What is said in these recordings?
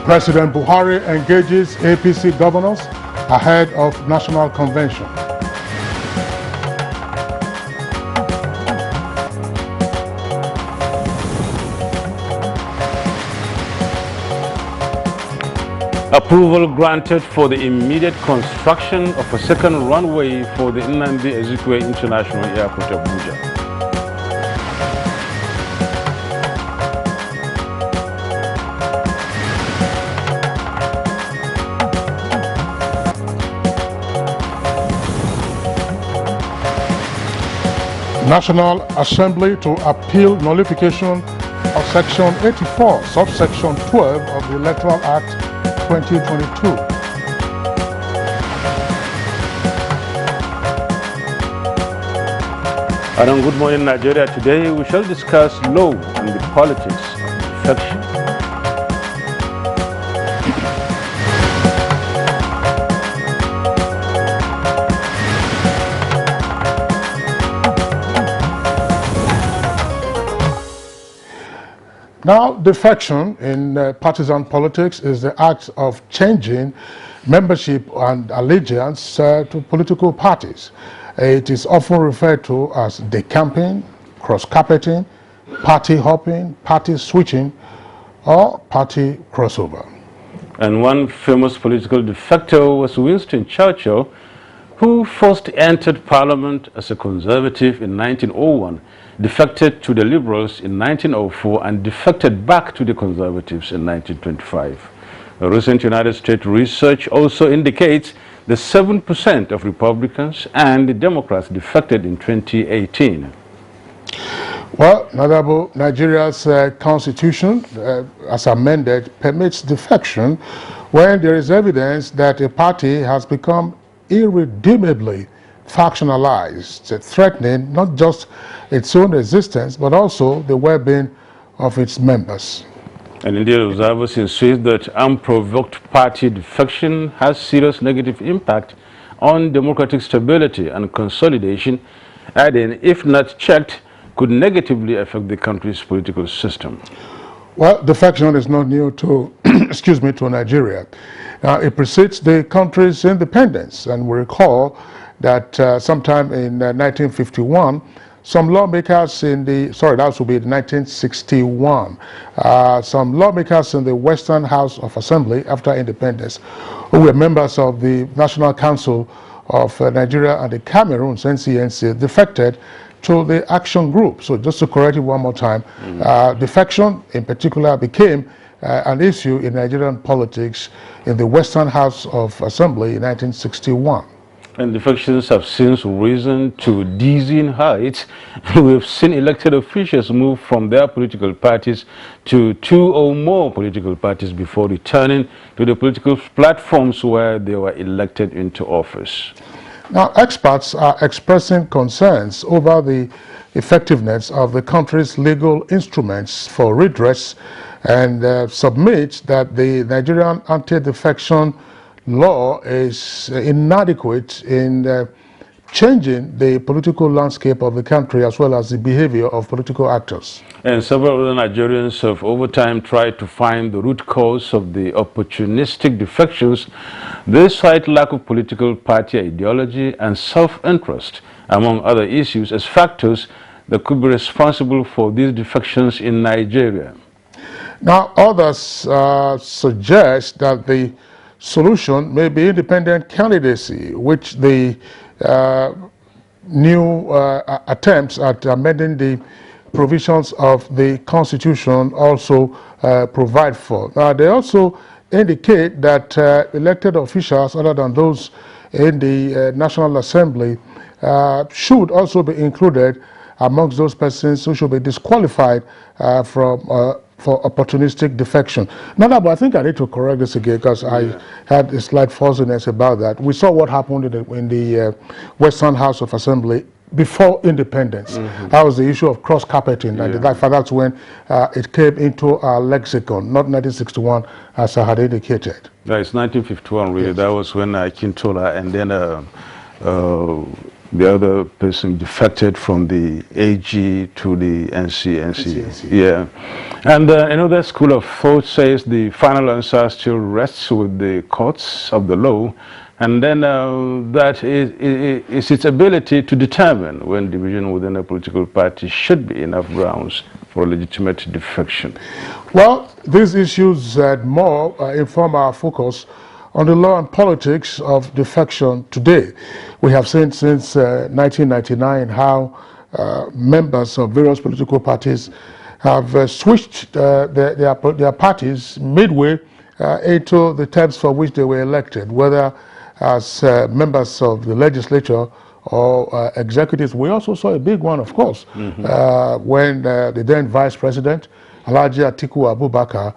President Buhari engages APC governors ahead of National Convention. Approval granted for the immediate construction of a second runway for the Nnamdi Ezekwe International Airport, Abuja. National Assembly to appeal nullification of Section 84, subsection 12 of the Electoral Act 2022. And Good Morning Nigeria, today we shall discuss law and the politics of defection. Now, defection in partisan politics is the act of changing membership and allegiance to political parties. It is often referred to as decamping, cross-carpeting, party hopping, party switching, or party crossover. And one famous political defector was Winston Churchill, who first entered Parliament as a Conservative in 1901, defected to the Liberals in 1904, and defected back to the Conservatives in 1925. A recent United States research also indicates that 7% of Republicans and Democrats defected in 2018. Well, Nadabo, Nigeria's constitution, as amended, permits defection when there is evidence that a party has become irredeemably factionalized, threatening not just its own existence, but also the well-being of its members. And Indian observers insist that unprovoked party defection has serious negative impact on democratic stability and consolidation, adding, if not checked, could negatively affect the country's political system. Well, defection is not new to, to Nigeria. It precedes the country's independence, and we recall that sometime in 1951, some lawmakers in the, that would be 1961, some lawmakers in the Western House of Assembly after independence, who were members of the National Council of Nigeria and the Cameroons, NCNC, defected to the Action Group. So just to correct it one more time, defection in particular became an issue in Nigerian politics in the Western House of Assembly in 1961. And defections have since risen to dizzying heights. We have seen elected officials move from their political parties to 2 or more political parties before returning to the political platforms where they were elected into office. Now, experts are expressing concerns over the effectiveness of the country's legal instruments for redress and submit that the Nigerian anti-defection law is inadequate in changing the political landscape of the country as well as the behavior of political actors. And several other Nigerians have over time tried to find the root cause of the opportunistic defections. They cite lack of political party ideology and self-interest, among other issues, as factors that could be responsible for these defections in Nigeria. Now, others suggest that the solution may be independent candidacy, which the new attempts at amending the provisions of the Constitution also provide for. They also indicate that elected officials, other than those in the National Assembly, should also be included amongst those persons who should be disqualified for opportunistic defection. But I think I need to correct this again because I had a slight falseness about that. We saw what happened in the Western House of Assembly before independence. That was the issue of cross-carpeting, and that's when it came into our lexicon, not 1961 as I had indicated. Yeah, it's 1951 really. Yes. That was when Akintola and then the other person defected from the AG to the NCNC. Yeah. And another school of thought says the final answer still rests with the courts of the law, and then that is its ability to determine when division within a political party should be enough grounds for legitimate defection. Well, these issues and more inform our focus on the law and politics of defection today. We have seen since 1999 how members of various political parties have switched their parties midway into the terms for which they were elected, whether as members of the legislature or executives. We also saw a big one, of course, when the then Vice President, Alhaji Atiku Abubakar,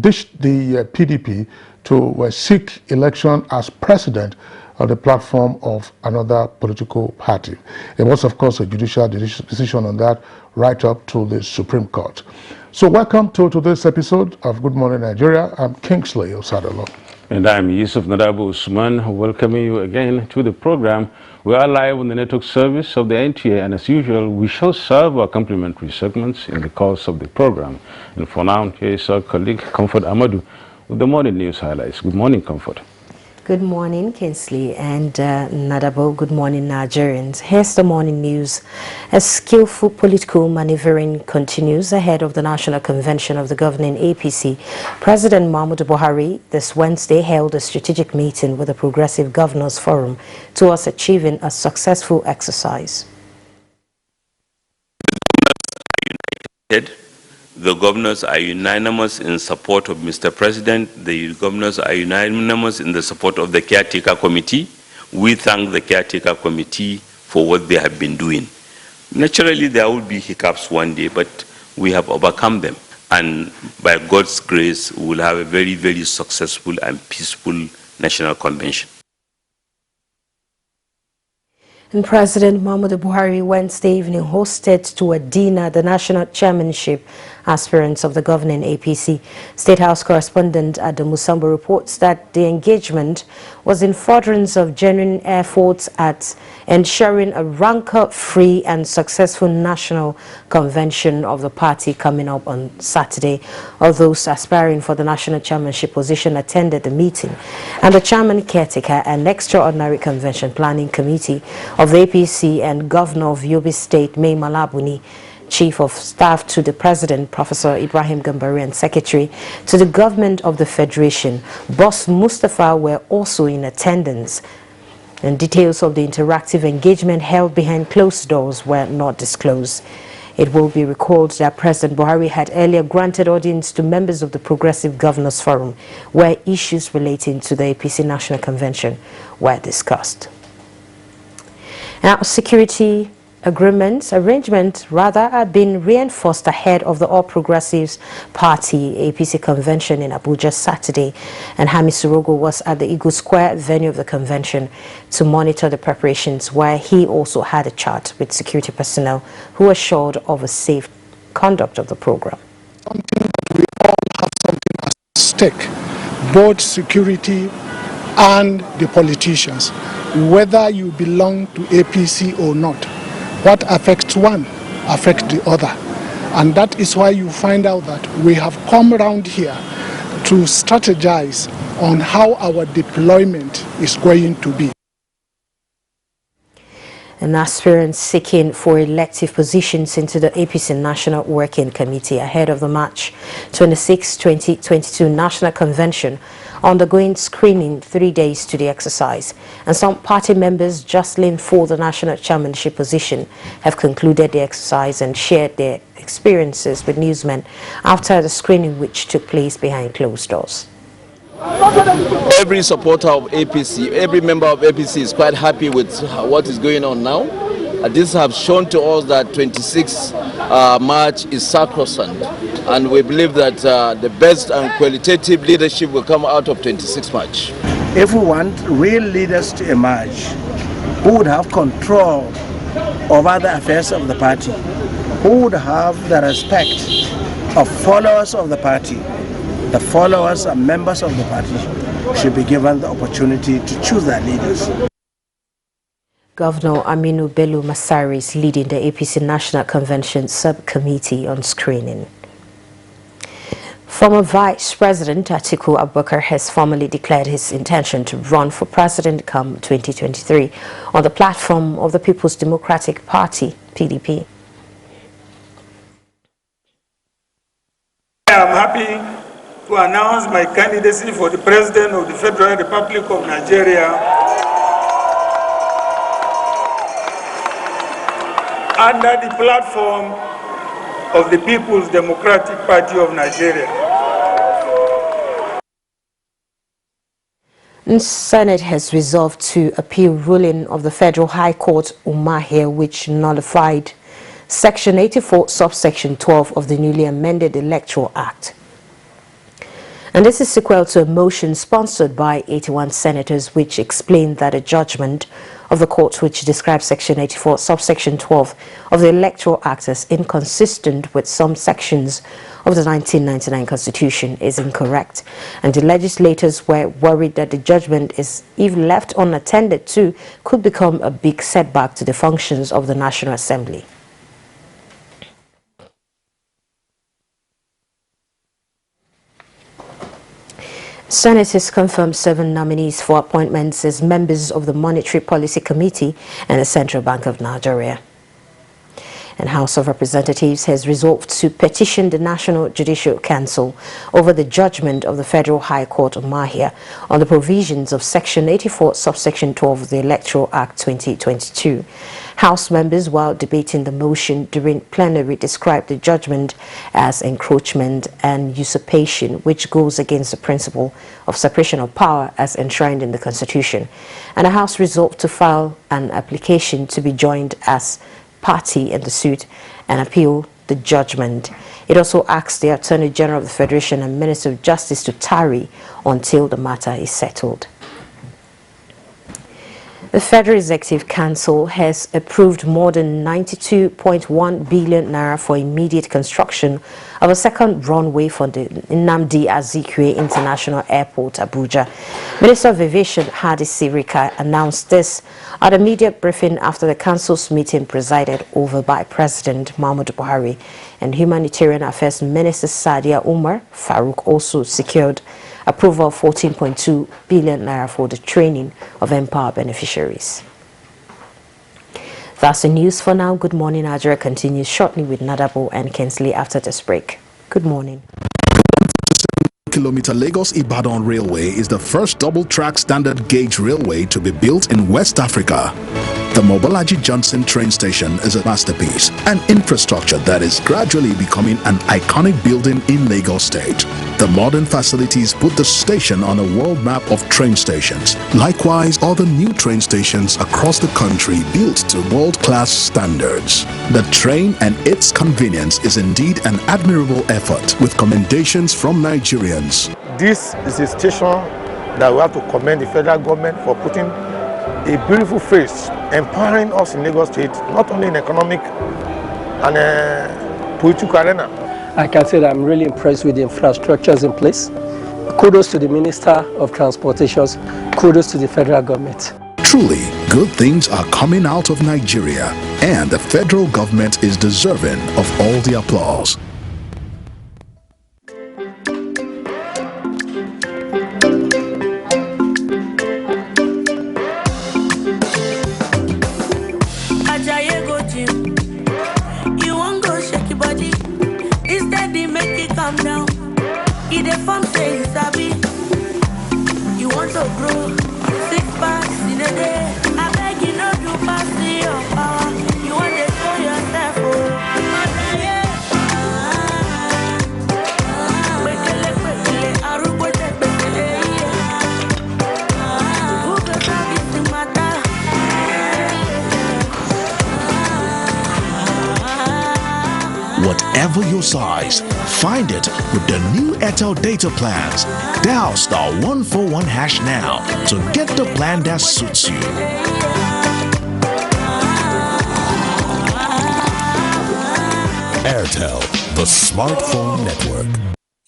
ditched the PDP to seek election as president on the platform of another political party. It was, of course, a judicial decision on that, right up to the Supreme Court. So welcome to this episode of Good Morning Nigeria. I'm Kingsley Osadolo. And I'm Yusuf Nadabu Usman, welcoming you again to the program. We are live on the network service of the NTA, and as usual, we shall serve our complimentary segments in the course of the program. And for now, here is our colleague, Comfort Amadou, with the morning news highlights. Good morning, Comfort. Good morning, Kinsley and Nadabo. Good morning, Nigerians. Here's the morning news. A skillful political maneuvering continues ahead of the National Convention of the governing APC. President Muhammadu Buhari this Wednesday held a strategic meeting with the Progressive Governors Forum towards achieving a successful exercise. The governors are unanimous in support of Mr. President. The governors are unanimous in the support of the Caretaker Committee. We thank the Caretaker Committee for what they have been doing. Naturally, there will be hiccups one day, but we have overcome them. And by God's grace, we will have a very, very successful and peaceful National Convention. And President Muhammadu Buhari Wednesday evening hosted to a dinner the national chairmanship aspirants of the governing APC. State House correspondent Adam Musambo reports that the engagement was in furtherance of genuine efforts at ensuring a rancor-free and successful national convention of the party coming up on Saturday. All those aspiring for the national chairmanship position attended the meeting, and the chairman, caretaker, and extraordinary convention planning committee of the APC and Governor of Yobe State, Mai Malabuni, Chief of Staff to the President, Professor Ibrahim Gambari, and Secretary to the Government of the Federation, Boss Mustafa, were also in attendance. And details of the interactive engagement held behind closed doors were not disclosed. It will be recalled that President Buhari had earlier granted audience to members of the Progressive Governors Forum, where issues relating to the APC National Convention were discussed. Now, security arrangements had been reinforced ahead of the All Progressives Party APC convention in Abuja Saturday, and Hamis Surogo was at the Eagle Square venue of the convention to monitor the preparations, where he also had a chat with security personnel who assured of a safe conduct of the program. We all have something at stake, both security and the politicians, whether you belong to APC or not. What affects one affects the other. And that is why you find out that we have come around here to strategize on how our deployment is going to be. An aspirant seeking for elective positions into the APC National Working Committee ahead of the March 26, 2022 National Convention undergoing screening 3 days to the exercise, and some party members jostling for the national chairmanship position have concluded the exercise and shared their experiences with newsmen after the screening, which took place behind closed doors. Every supporter of APC, every member of APC is quite happy with what is going on now. This has shown to us that 26 March is sacrosanct, and we believe that the best and qualitative leadership will come out of 26 March. If we want real leaders to emerge who would have control over the affairs of the party, who would have the respect of followers of the party, the followers and members of the party should be given the opportunity to choose their leaders. Governor Aminu Bello Masari is leading the APC National Convention Subcommittee on Screening. Former Vice President Atiku Abubakar has formally declared his intention to run for president come 2023 on the platform of the People's Democratic Party, PDP. I am happy to announce my candidacy for the President of the Federal Republic of Nigeria under the platform of the People's Democratic Party of Nigeria. The Senate has resolved to appeal ruling of the Federal High Court Umuahia, which nullified Section 84, subsection 12 of the newly amended Electoral Act. And this is sequel to a motion sponsored by 81 senators which explained that a judgment of the court which describes Section 84, subsection 12 of the Electoral Act as inconsistent with some sections of the 1999 Constitution is incorrect. And the legislators were worried that the judgment, is, if left unattended to, could become a big setback to the functions of the National Assembly. Senate has confirmed 7 nominees for appointments as members of the Monetary Policy Committee and the Central Bank of Nigeria. And House of Representatives has resolved to petition the National Judicial Council over the judgment of the Federal High Court Umuahia on the provisions of Section 84, subsection 12 of the Electoral Act 2022. House members, while debating the motion during plenary, described the judgment as encroachment and usurpation, which goes against the principle of separation of power as enshrined in the Constitution. And the House resolved to file an application to be joined as party in the suit and appeal the judgment. It also asked the Attorney General of the Federation and Minister of Justice to tarry until the matter is settled. The Federal Executive Council has approved more than 92.1 billion naira for immediate construction of a second runway for the Nnamdi Azikiwe International Airport, Abuja. Minister of Aviation Hadi Sirika announced this at a media briefing after the council's meeting presided over by President Muhammadu Buhari, and Humanitarian Affairs Minister Sadia Umar Farouk also secured approval of 14.2 billion naira for the training of Empower beneficiaries. That's the news for now. Good morning. Nigeria continues shortly with Nadabo and Kensley after this break. Good morning. Kilometer Lagos-Ibadan Railway is the first double-track standard gauge railway to be built in West Africa. The Mobolaji Johnson train station is a masterpiece, an infrastructure that is gradually becoming an iconic building in Lagos State. The modern facilities put the station on a world map of train stations. Likewise, other new train stations across the country built to world-class standards. The train and its convenience is indeed an admirable effort, with commendations from Nigerians. This is a station that we have to commend the federal government for putting a beautiful face, empowering us in Lagos State, not only in economic and political arena. I can say that I'm really impressed with the infrastructures in place. Kudos to the Minister of Transportations, kudos to the federal government. Truly, good things are coming out of Nigeria, and the federal government is deserving of all the applause. Whatever your size, find it with the new Airtel data plans. Dial *141# now to get the plan that suits you. Airtel, the smartphone network.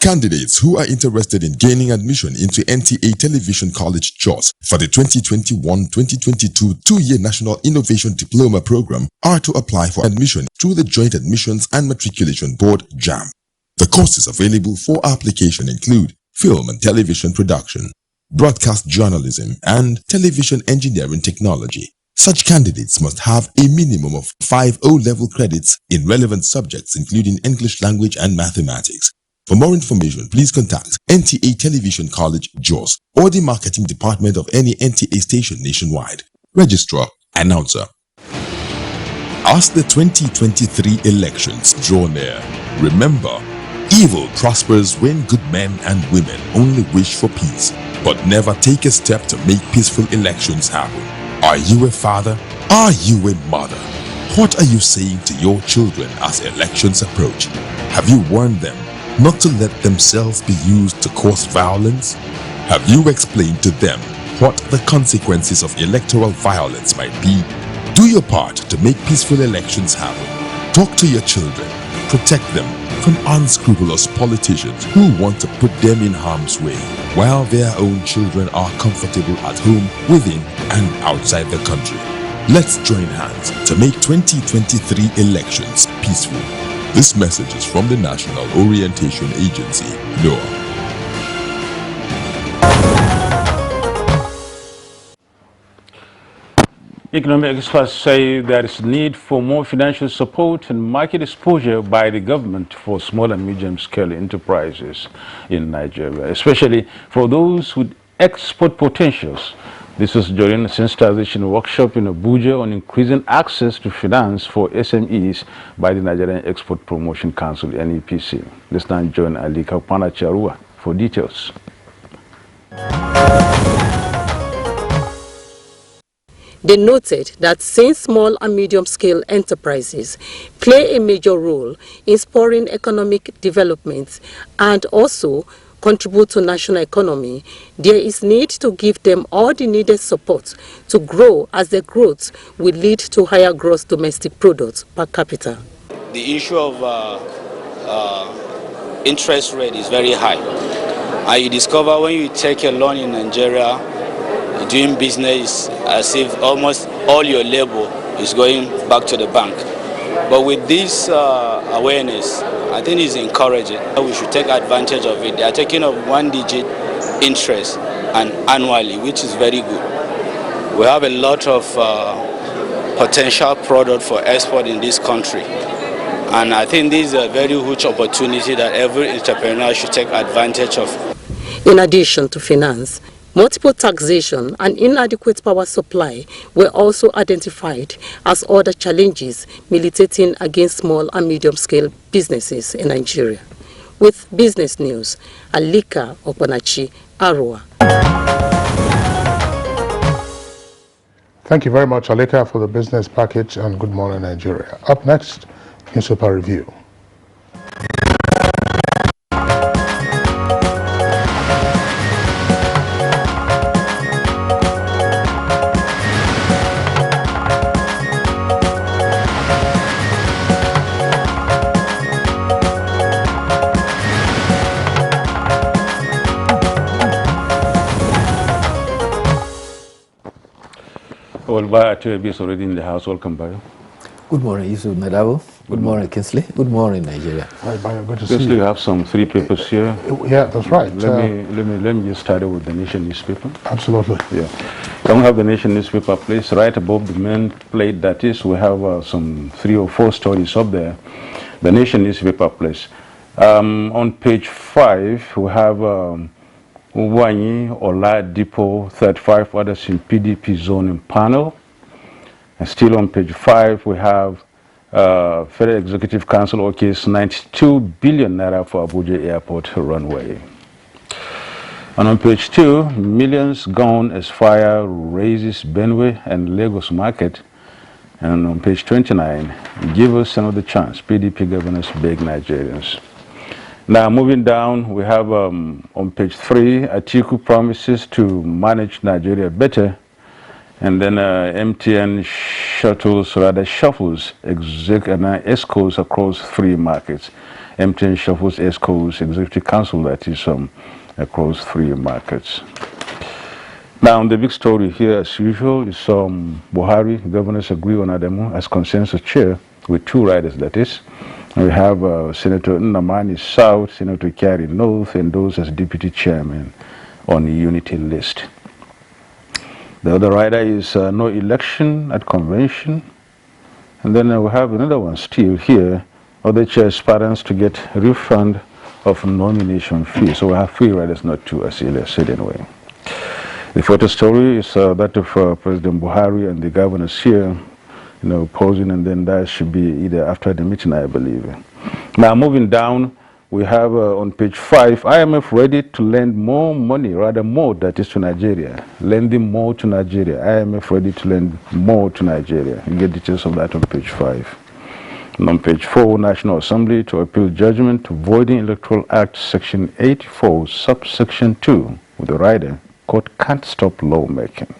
Candidates who are interested in gaining admission into NTA Television College Jos for the 2021-2022 two-year National Innovation Diploma Program are to apply for admission through the Joint Admissions and Matriculation Board (JAM). The courses available for application include film and television production, broadcast journalism, and television engineering technology. Such candidates must have a minimum of 5 O-level credits in relevant subjects including English language and mathematics. For more information, please contact NTA Television College Jos or the marketing department of any NTA station nationwide. Registrar, Announcer. As the 2023 elections draw near, remember, evil prospers when good men and women only wish for peace, but never take a step to make peaceful elections happen. Are you a father? Are you a mother? What are you saying to your children as elections approach? Have you warned them not to let themselves be used to cause violence? Have you explained to them what the consequences of electoral violence might be? Do your part to make peaceful elections happen. Talk to your children. Protect them from unscrupulous politicians who want to put them in harm's way, while their own children are comfortable at home, within and outside the country. Let's join hands to make 2023 elections peaceful. This message is from the National Orientation Agency, NOAA. Economic experts say there is need for more financial support and market exposure by the government for small and medium-scale enterprises in Nigeria, especially for those with export potentials. This was during a sensitization workshop in Abuja on increasing access to finance for SMEs by the Nigerian Export Promotion Council, NEPC. Let's now join Alika Panacharua for details. They noted that since small and medium-scale enterprises play a major role in spurring economic development and also contribute to national economy, there is need to give them all the needed support to grow, as their growth will lead to higher gross domestic product per capita. The issue of interest rate is very high. And you discover when you take a loan in Nigeria, doing business as if almost all your labor is going back to the bank. But with this awareness, I think it's encouraging. We should take advantage of it. They are taking up 1-digit interest and annually, which is very good. We have a lot of potential product for export in this country. And I think this is a very huge opportunity that every entrepreneur should take advantage of. In addition to finance, multiple taxation and inadequate power supply were also identified as other challenges militating against small and medium-scale businesses in Nigeria. With business news, Alika Opanachi, Arua. Thank you very much, Alika, for the business package, and good morning, Nigeria. Up next, newspaper review. Well, Bayo is already in the house. Welcome, Bayo. Good morning, Yusuf Nadabo. Good morning, Kinsley. Good morning, Nigeria. Hi, Bayo. Good to see you. Kinsley, you have some 3 papers here. Yeah, that's right. Let me just start with the Nation newspaper. Absolutely. Yeah. Can we have the Nation newspaper, please? Right above the main plate, that is, we have some 3 or 4 stories up there. The Nation newspaper, please. On page 5, we have Uwanyi, Oladipo, 35 others in PDP zoning panel. And still on page 5, we have Federal Executive Council OK's 92 billion naira for Abuja Airport runway. And on page 2, millions gone as fire raises Benue and Lagos market. And on page 29, give us another chance. PDP governors beg Nigerians. Now, moving down, we have on page 3, Atiku promises to manage Nigeria better. And then MTN shuffles escorts across 3 markets. MTN shuffles ESCO's executive council that is across 3 markets. Now, the big story here, as usual, is Buhari. Governors agree on Adamu as consensus chair with 2 riders, that is. And we have Senator Nnamani South, Senator Kyari North, and those as deputy chairman on the unity list. The other rider is no election at convention. And then we have another one still here, other chair aspirants to get refund of nomination fee. So we have 3 riders, not 2, as Ilya said anyway. The photo story is that of President Buhari and the governors here, posing, and then that should be either after the meeting, I believe. Now, moving down, we have on page 5, IMF ready to lend more money, rather more, that is to Nigeria. Lending more to Nigeria. IMF ready to lend more to Nigeria. You get details of that on page 5. And on page 4, National Assembly to appeal judgment voiding Electoral Act Section 84, subsection 2, with the rider, court can't stop lawmaking.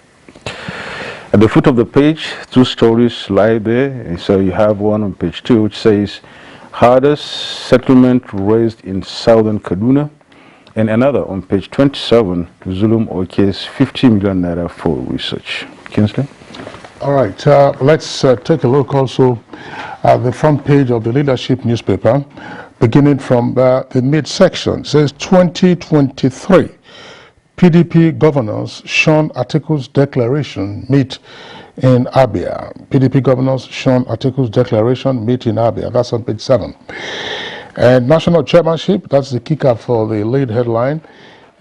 At the foot of the page, 2 stories lie there. And so you have one on page 2 which says, hardest settlement raised in southern Kaduna, and another on page 27, Zulum Oke's 50 million naira for research. Kingsley? All right, let's take a look also at the front page of the Leadership newspaper, beginning from the midsection. It says 2023. PDP governors Sean Atiku's declaration meet in Abia. PDP governors Sean Atiku's declaration meet in Abia. That's on page 7. And national chairmanship, that's the kicker for the lead headline.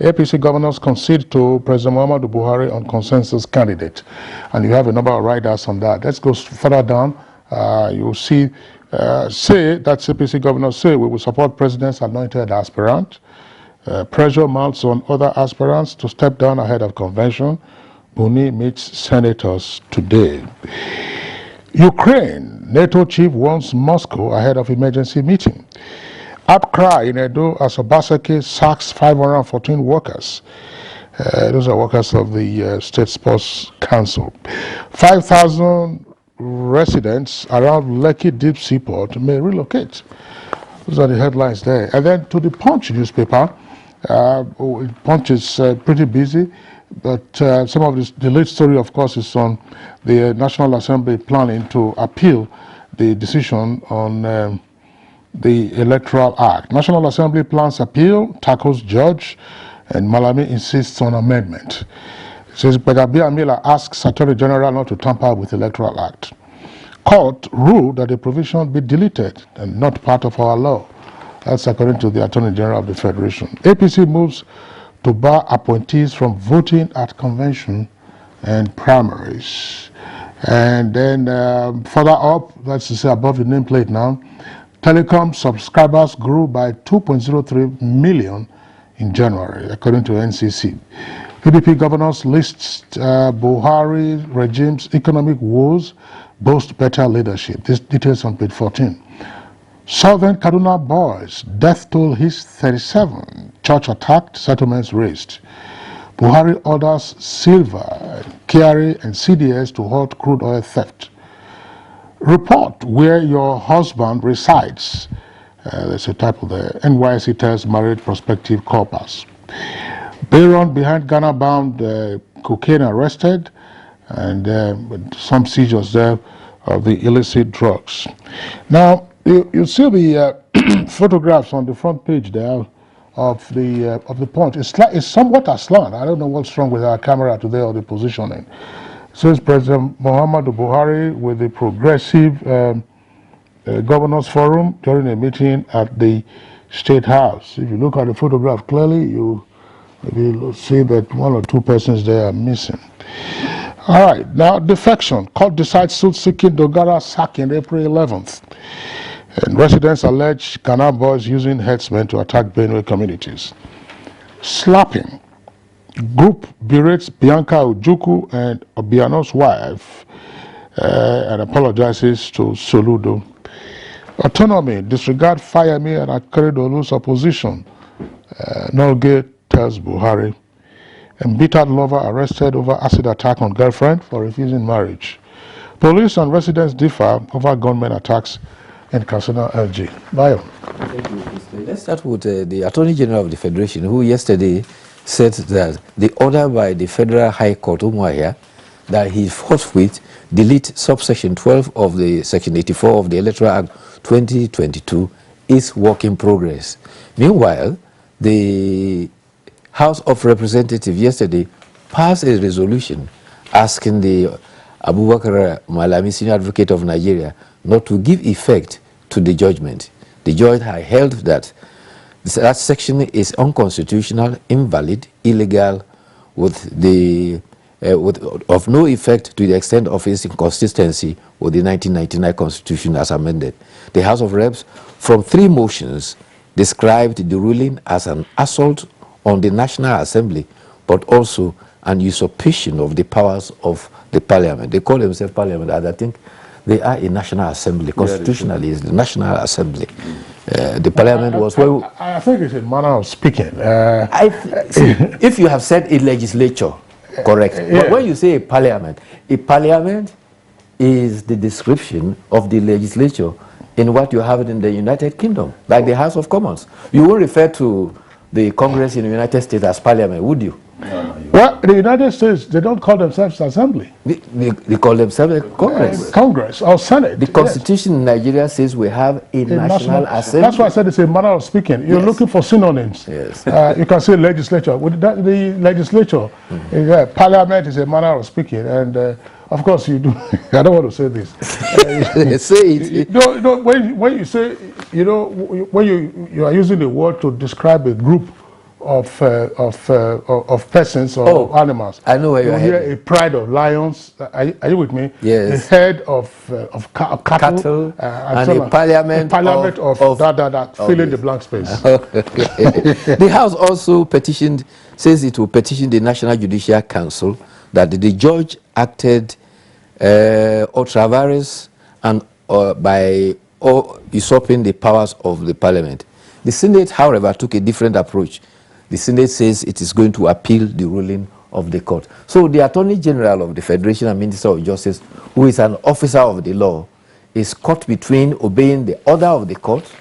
APC governors concede to President Muhammadu Buhari on consensus candidate. And you have a number of riders on that. Let's go further down. You'll see, say that APC governors say we will support president's anointed aspirant. Pressure mounts on other aspirants to step down ahead of convention. Buni meets senators today. Ukraine, NATO chief warns Moscow ahead of emergency meeting. Outcry in Edo as Obaseki sacks 514 workers. Those are workers of the State Sports Council. 5,000 residents around Lekki Deep Seaport may relocate. Those are the headlines there. And then to the Punch newspaper. Punch is pretty busy, but some of the lead story, of course, is on the National Assembly planning to appeal the decision on the Electoral Act. National Assembly plans appeal, tackles judge, and Malami insists on amendment. It says Brigadier Amila asks Attorney General not to tamper with Electoral Act. Court ruled that the provision be deleted and not part of our law. That's according to the Attorney General of the Federation. APC moves to bar appointees from voting at convention and primaries. And then further up, that's to say above the nameplate now, telecom subscribers grew by 2.03 million in January, according to NCC. PDP governors lists Buhari regime's economic woes, boast better leadership. This details on page 14. Southern Kaduna boys, death toll hits 37, church attacked, settlements raised. Buhari orders Silva, Kyari and CDS to halt crude oil theft. Report where your husband resides. There's a typo there. NYSC tells married prospective corpus. Bayron behind Ghana-bound cocaine arrested, and some seizures there of the illicit drugs. Now, you see the photographs on the front page there of the Punch. It's somewhat aslant. I don't know what's wrong with our camera today or the positioning. Says President Muhammadu Buhari with the Progressive Governors Forum during a meeting at the State House. If you look at the photograph clearly, you will see that 1 or 2 persons there are missing. All right, now defection. Court decides suit seeking Dogara sacking April 11th. And residents allege Ghana boys using herdsmen to attack Benue communities. Slapping. Group berates Bianca Ojukwu and Obiano's wife and apologizes to Soludo. Autonomy. Disregard Fayemi and Akeredolu's opposition. Nolge tells Buhari. Embittered lover arrested over acid attack on girlfriend for refusing marriage. Police and residents differ over gunmen attacks in Katsina, LG. Bayo. Let's start with the Attorney General of the Federation, who yesterday said that the order by the Federal High Court, Umuahia, that he forthwith delete subsection 12 of the section 84 of the Electoral Act 2022 is work in progress. Meanwhile, the House of Representatives yesterday passed a resolution asking the Abubakar Malami, Senior Advocate of Nigeria, not to give effect to the judgment. The judge had held that that section is unconstitutional, invalid, illegal, of no effect to the extent of its inconsistency with the 1999 Constitution as amended. The House of Reps, from 3 motions, described the ruling as an assault on the National Assembly, but also an usurpation of the powers of the Parliament. They call themselves Parliament, and I think they are a National Assembly. Constitutionally, it's the National Assembly. The Parliament was... I think it's a manner of speaking. If you have said a legislature, correct. Yeah. But when you say a parliament is the description of the legislature in what you have in the United Kingdom, like the House of Commons. You won't refer to the Congress in the United States as parliament, would you? Well, the United States, they don't call themselves assembly. They call themselves Congress. Congress or Senate. The Constitution in Nigeria says we have a national assembly. That's why I said it's a manner of speaking. You're looking for synonyms. Yes. You can say legislature. With that, the legislature, parliament is a manner of speaking. And of course, you do. I don't want to say this. Say it. No, when you say, when you are using the word to describe a group of persons or animals. I know where you're hear heading. a pride of lions. Are you with me? Yes. A herd of cattle and so a parliament of fill in the blank space. The House also says it will petition the National Judicial Council that the judge acted ultra vires and by usurping the powers of the Parliament. The Senate, however, took a different approach. The Senate says it is going to appeal the ruling of the court. So the Attorney General of the Federation and Minister of Justice, who is an officer of the law, is caught between obeying the order of the court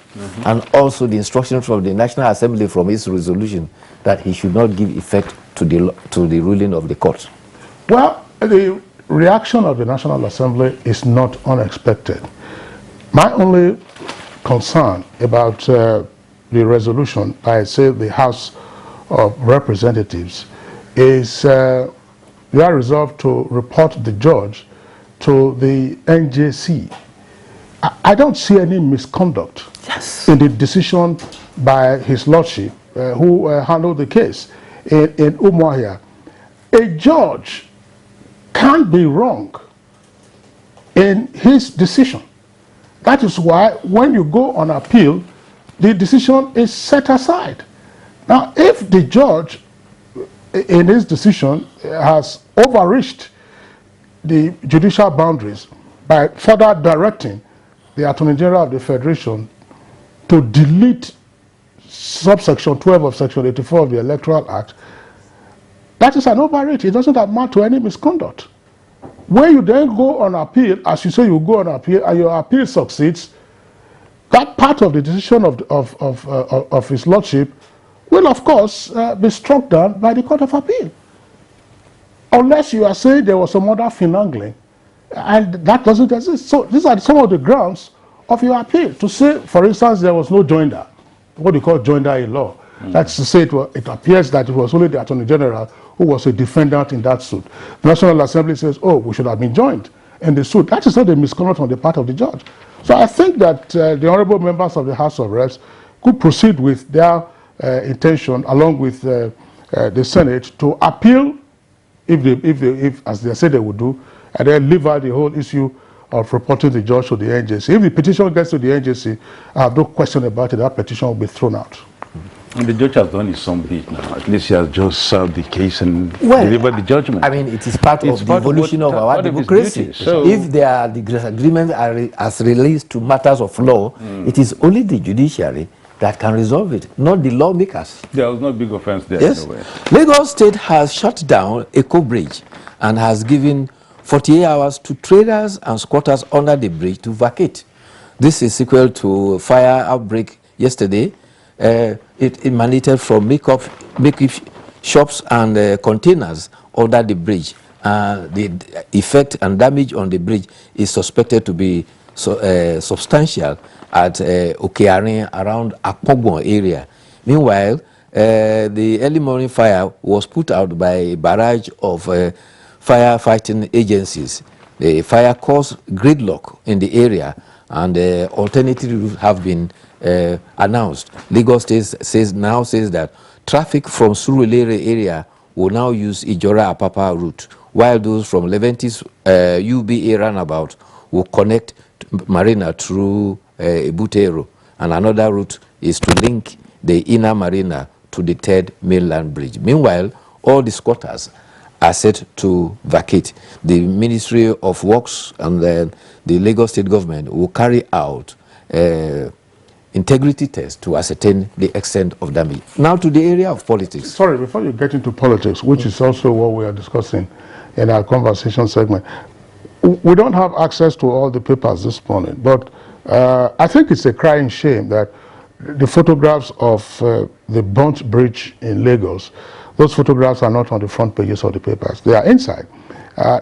and also the instruction from the National Assembly from its resolution that he should not give effect to the ruling of the court. Well, the reaction of the National Assembly is not unexpected. My only concern about the resolution by, say, the House of Representatives is they are resolved to report the judge to the NJC. I don't see any misconduct in the decision by His Lordship who handled the case in Umuahia. A judge can't be wrong in his decision. That is why when you go on appeal, the decision is set aside. Now, if the judge in his decision has overreached the judicial boundaries by further directing the Attorney General of the Federation to delete subsection 12 of section 84 of the Electoral Act, that is an overreach. It doesn't amount to any misconduct. When you then go on appeal, as you say you go on appeal, and your appeal succeeds, that part of the decision of His Lordship will, of course, be struck down by the Court of Appeal. Unless you are saying there was some other finagling, and that doesn't exist. So these are some of the grounds of your appeal. To say, for instance, there was no joinder, what you call joinder in law. That's to say it appears that it was only the Attorney General who was a defendant in that suit. The National Assembly says, oh, we should have been joined in the suit. That is not a misconduct on the part of the judge. So I think that the honorable members of the House of Reps could proceed with their intention, along with the Senate, to appeal, if as they said they would do, and then leave out the whole issue of reporting the judge to the NJC. If the petition gets to the NJC, I have no question about it, that petition will be thrown out. And the judge has done his some bit now. At least he has just served the case and delivered the judgment. I mean, it is part of the evolution of our democracy. So if there are the disagreements as relates to matters of law, it is only the judiciary that can resolve it, not the lawmakers. There was no big offense there. Yes. Anyway. Lagos State has shut down Eco Bridge and has given 48 hours to traders and squatters under the bridge to vacate. This is sequel to fire outbreak yesterday. It emanated from makeshift shops and containers under the bridge. The effect and damage on the bridge is suspected to be substantial at Okearin around Akpogbon area. Meanwhile, the early morning fire was put out by a barrage of firefighting agencies. The fire caused gridlock in the area, and alternative routes have been announced. Lagos State now says that traffic from Surulere area will now use Ijora Apapa route, while those from Leventis UBA roundabout will connect Marina through Butero, and another route is to link the inner Marina to the third mainland bridge. Meanwhile, all the squatters are set to vacate. The Ministry of Works and the Lagos State government will carry out integrity tests to ascertain the extent of damage. Now to the area of politics. Sorry, before you get into politics, which is also what we are discussing in our conversation segment, we don't have access to all the papers this morning, but I think it's a crying shame that the photographs of the burnt bridge in Lagos, those photographs are not on the front pages of the papers. They are inside.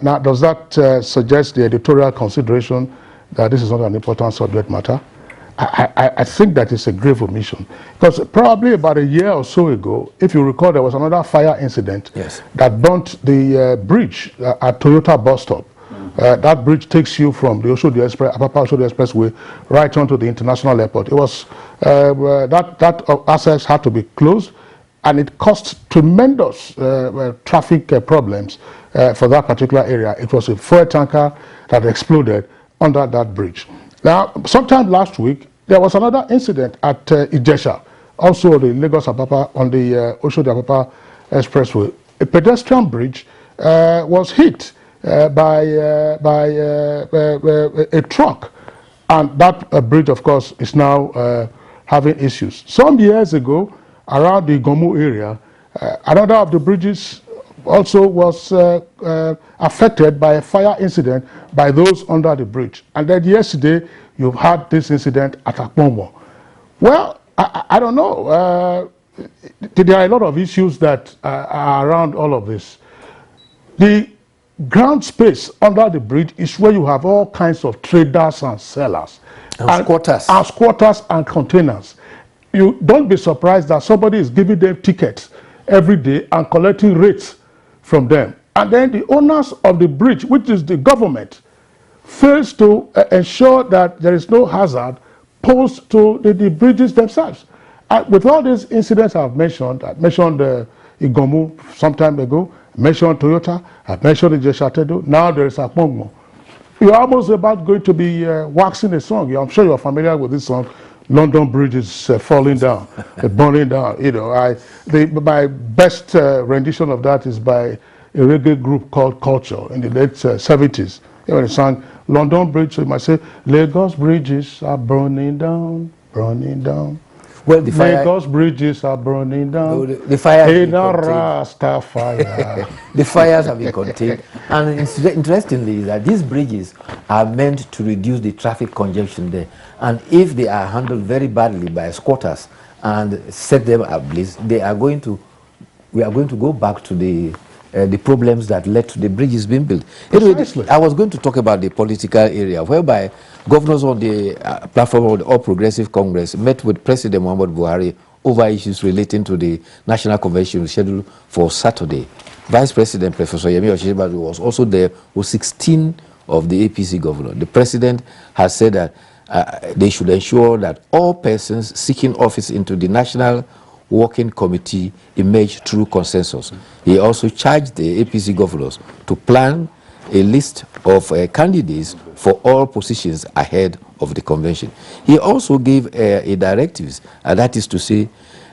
Now, does that suggest the editorial consideration that this is not an important subject matter? I think that is a grave omission. Because probably about a year or so ago, if you recall, there was another fire incident that burnt the bridge at Toyota bus stop. That bridge takes you from the Apapa Oshodi Expressway right onto the international airport. It was that access had to be closed, and it caused tremendous traffic problems for that particular area. It was a fuel tanker that exploded under that bridge. Now, sometime last week, there was another incident at Ijesha, also the Lagos Apapa on the Oshodi Apapa Expressway. A pedestrian bridge was hit by a truck, and that bridge, of course, is now having issues. Some years ago, around the Gomu area, another of the bridges also was affected by a fire incident by those under the bridge. And then yesterday, you've had this incident at Akpogbon. Well, I don't know. There are a lot of issues that are around all of this. The ground space under the bridge is where you have all kinds of traders and sellers. And squatters. And squatters and containers. You don't be surprised that somebody is giving them tickets every day and collecting rates from them. And then the owners of the bridge, which is the government, fails to ensure that there is no hazard posed to the bridges themselves. And with all these incidents I mentioned Igomu some time ago, I mentioned Toyota, I mentioned Ijesha-Tedo, now there is Akpogbon. You're almost about going to be waxing a song. I'm sure you're familiar with this song, London Bridge is falling down, burning down. You know, my best rendition of that is by a reggae group called Culture in the late 70s. You know, they sang London Bridge, so you might say, Lagos bridges are burning down, burning down. Well, the fire, Lagos bridges are burning down. The fires in a Rasta fire. The fires have been contained. And interestingly, that these bridges are meant to reduce the traffic congestion there. And if they are handled very badly by squatters and set them ablaze, we are going to go back to the problems that led to the bridges being built. Anyway, I was going to talk about the political area, whereby governors on the platform of the All Progressive Congress met with President Muhammadu Buhari over issues relating to the National Convention scheduled for Saturday. Vice President Professor Yemi Osinbajo was also there with 16 of the APC governors. The president has said that they should ensure that all persons seeking office into the National Working Committee emerge through consensus. He also charged the APC governors to plan a list of candidates for all positions ahead of the convention. He also gave a directives, and that is to say,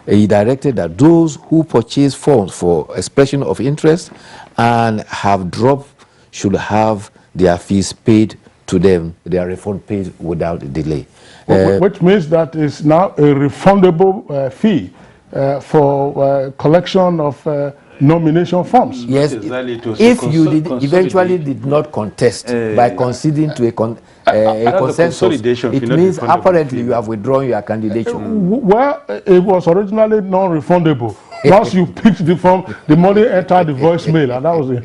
he directed that those who purchase forms for expression of interest and have dropped should have their fees paid to them, their refund paid without delay. Which means that is now a refundable fee for collection of nomination forms. Yes, if you eventually did not contest by conceding to a consensus, it means apparently you have withdrawn your candidature. Well, it was originally non-refundable. Once you picked the form, the money entered the voicemail, and that was it.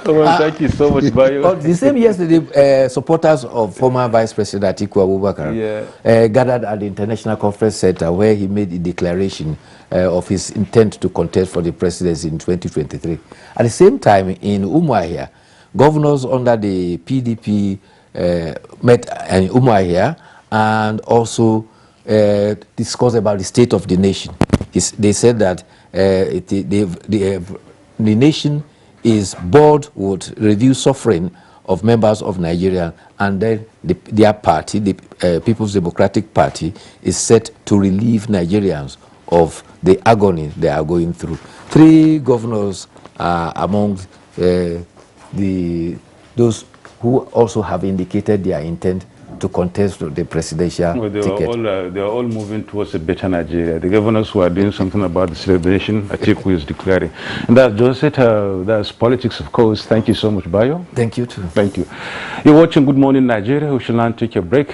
Well, thank you so much, Bayo. But the same yesterday, supporters of former Vice President Atiku Abubakar gathered at the International Conference Center, where he made a declaration of his intent to contest for the presidency in 2023. At the same time, in Umuahia, governors under the PDP met in Umuahia and also discussed about the state of the nation. They said that the nation is bored with review suffering of members of Nigeria, and then their party, the People's Democratic Party, is set to relieve Nigerians of the agony they are going through. 3 governors are among those who also have indicated their intent to contest the presidential ticket. They are all moving towards a better Nigeria. The governors who are doing something about the celebration, Atiku is declaring. And that's just it. That's politics, of course. Thank you so much, Bayo. Thank you, too. Thank you. You're watching Good Morning Nigeria. We shall now take a break.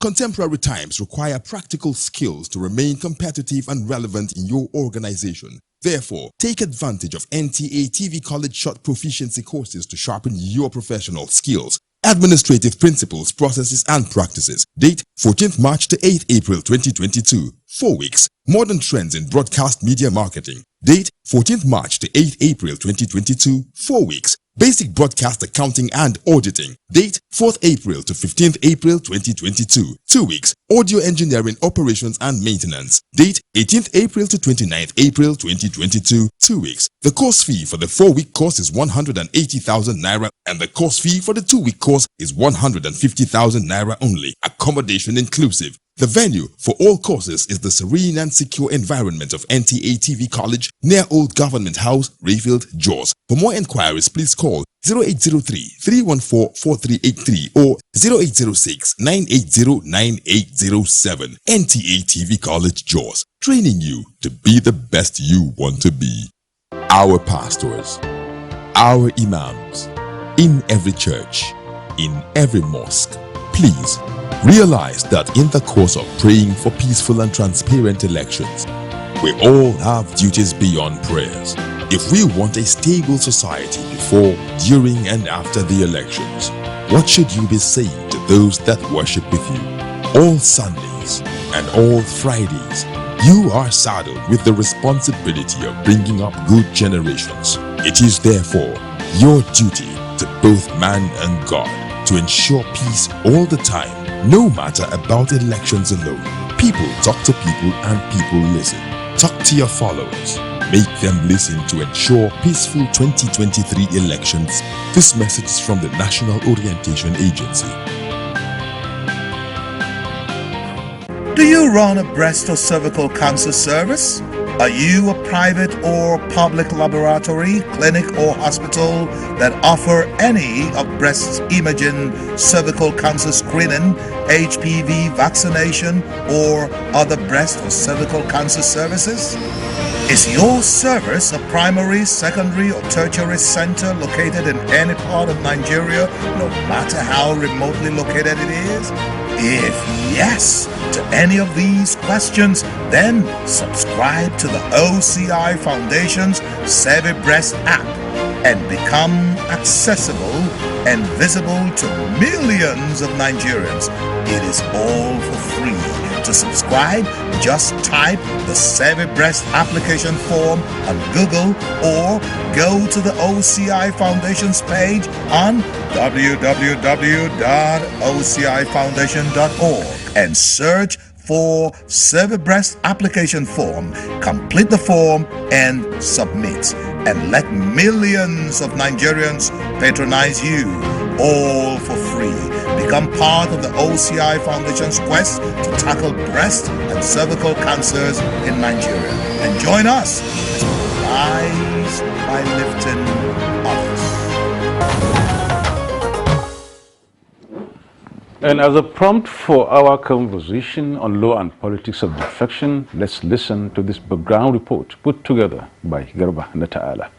Contemporary times require practical skills to remain competitive and relevant in your organization. Therefore, take advantage of NTA TV College Short Proficiency courses to sharpen your professional skills. Administrative Principles, Processes and Practices. Date 14th March to 8th April 2022. 4 weeks. Modern Trends in Broadcast Media Marketing. Date 14th March to 8th April 2022. 4 weeks. Basic Broadcast Accounting and Auditing. Date 4th April to 15th April 2022. 2 weeks. Audio Engineering Operations and Maintenance. Date 18th April to 29th April 2022. 2 weeks. The course fee for the 4-week course is 180,000 Naira and the course fee for the 2-week course is 150,000 Naira only. Accommodation inclusive. The venue for all courses is the serene and secure environment of NTA TV College near Old Government House, Rayfield, Jos. For more inquiries, please call 0803-314-4383 or 0806-980-9807. NTA TV College, Jos. Training you to be the best you want to be. Our pastors, our imams, in every church, in every mosque, please realize that in the course of praying for peaceful and transparent elections, we all have duties beyond prayers. If we want a stable society before, during and after the elections, what should you be saying to those that worship with you? All Sundays and all Fridays, you are saddled with the responsibility of bringing up good generations. It is therefore your duty to both man and God to ensure peace all the time. No matter about elections alone, people talk to people and people listen. Talk to your followers. Make them listen to ensure peaceful 2023 elections. This message is from the National Orientation Agency. Do you run a breast or cervical cancer service? Are you a private or public laboratory, clinic or hospital that offer any of breast imaging, cervical cancer screening, HPV vaccination, or other breast or cervical cancer services? Is your service a primary, secondary, or tertiary center located in any part of Nigeria, no matter how remotely located it is? If yes to any of these questions, then subscribe to the OCI Foundation's Save a Breast app and become accessible and visible to millions of Nigerians. It is all for free. To subscribe, just type the Save a Breast application form on Google or go to the OCI Foundation's page on www.ocifoundation.org and search for Save a Breast application form. Complete the form and submit. And let millions of Nigerians patronize you, all for free. Become part of the OCI Foundation's quest to tackle breast and cervical cancers in Nigeria. And join us as we rise by lifting others. And as a prompt for our conversation on law and politics of defection, let's listen to this background report put together by Garba Nata'ala.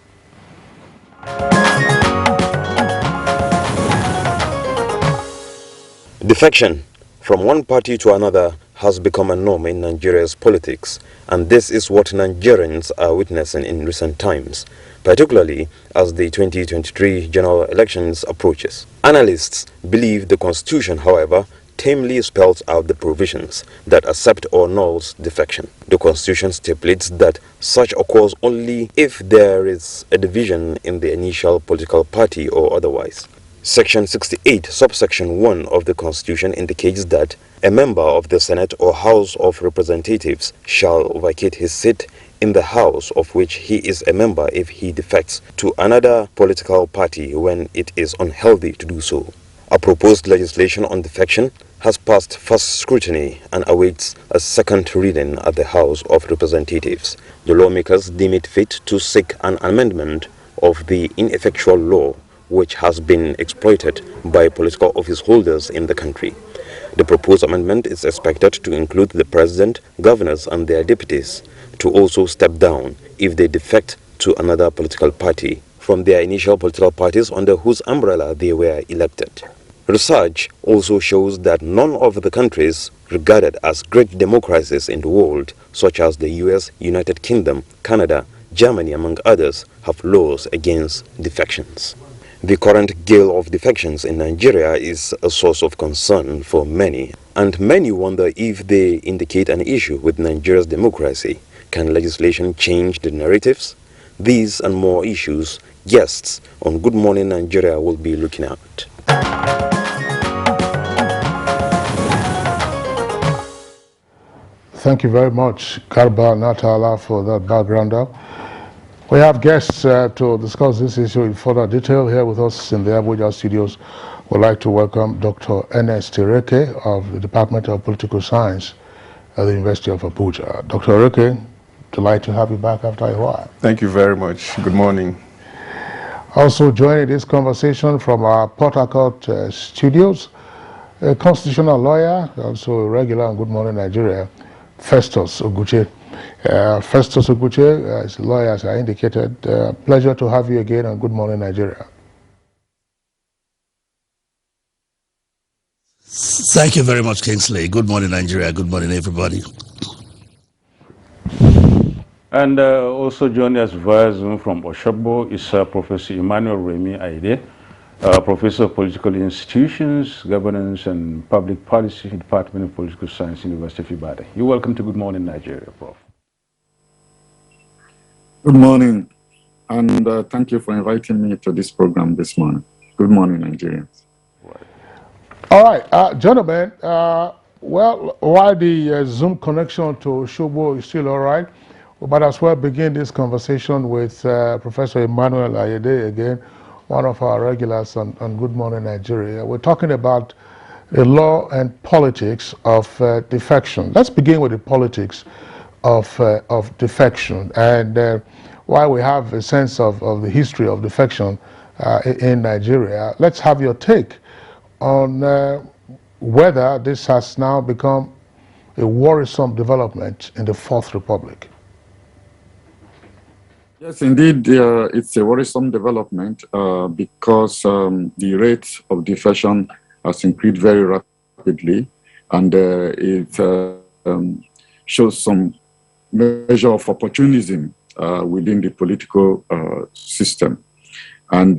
Defection from one party to another has become a norm in Nigeria's politics, and this is what Nigerians are witnessing in recent times, particularly as the 2023 general elections approaches. Analysts believe the constitution, however, tamely spells out the provisions that accept or nulls defection. The constitution stipulates that such occurs only if there is a division in the initial political party or otherwise. Section 68, subsection 1 of the Constitution indicates that a member of the Senate or House of Representatives shall vacate his seat in the House of which he is a member if he defects to another political party when it is unhealthy to do so. A proposed legislation on defection has passed first scrutiny and awaits a second reading at the House of Representatives. The lawmakers deem it fit to seek an amendment of the ineffectual law which has been exploited by political office holders in the country. The proposed amendment is expected to include the president, governors and their deputies to also step down if they defect to another political party from their initial political parties under whose umbrella they were elected. Research also shows that none of the countries regarded as great democracies in the world, such as the US, United Kingdom, Canada, Germany among others, have laws against defections. The current gale of defections in Nigeria is a source of concern for many, and many wonder if they indicate an issue with Nigeria's democracy. Can legislation change the narratives? These and more issues, guests on Good Morning Nigeria will be looking at. Thank you very much, Garba Nata'ala, for that backgrounder. We have guests to discuss this issue in further detail here with us in the Abuja studios. We'd like to welcome Dr. Ernest Ireke of the Department of Political Science at the University of Abuja. Dr. Ireke, delighted to have you back after a while. Thank you very much. Good morning. Also joining this conversation from our Port Harcourt studios, a constitutional lawyer, also a regular on Good Morning Nigeria, Festus Oguche. Festus Oguche, as a lawyer, as I indicated, pleasure to have you again on Good Morning Nigeria. Thank you very much, Kingsley. Good morning, Nigeria. Good morning, everybody. And also joining us via Zoom from Oshobo is Professor Emmanuel Remi Aide, Professor of Political Institutions, Governance and Public Policy, Department of Political Science, University of Ibadan. You're welcome to Good Morning Nigeria, Prof. Good morning, and thank you for inviting me to this program this morning. Good morning, Nigerians. All right, gentlemen, well, while the Zoom connection to Oshobo is still all right, we might as well begin this conversation with Professor Emmanuel Aide again, one of our regulars on Good Morning Nigeria. We're talking about the law and politics of defection. Let's begin with the politics of defection and why we have a sense of the history of defection in Nigeria. Let's have your take on whether this has now become a worrisome development in the Fourth Republic. Yes, indeed, it's a worrisome development because the rate of defection has increased very rapidly. and it shows some measure of opportunism within the political system. And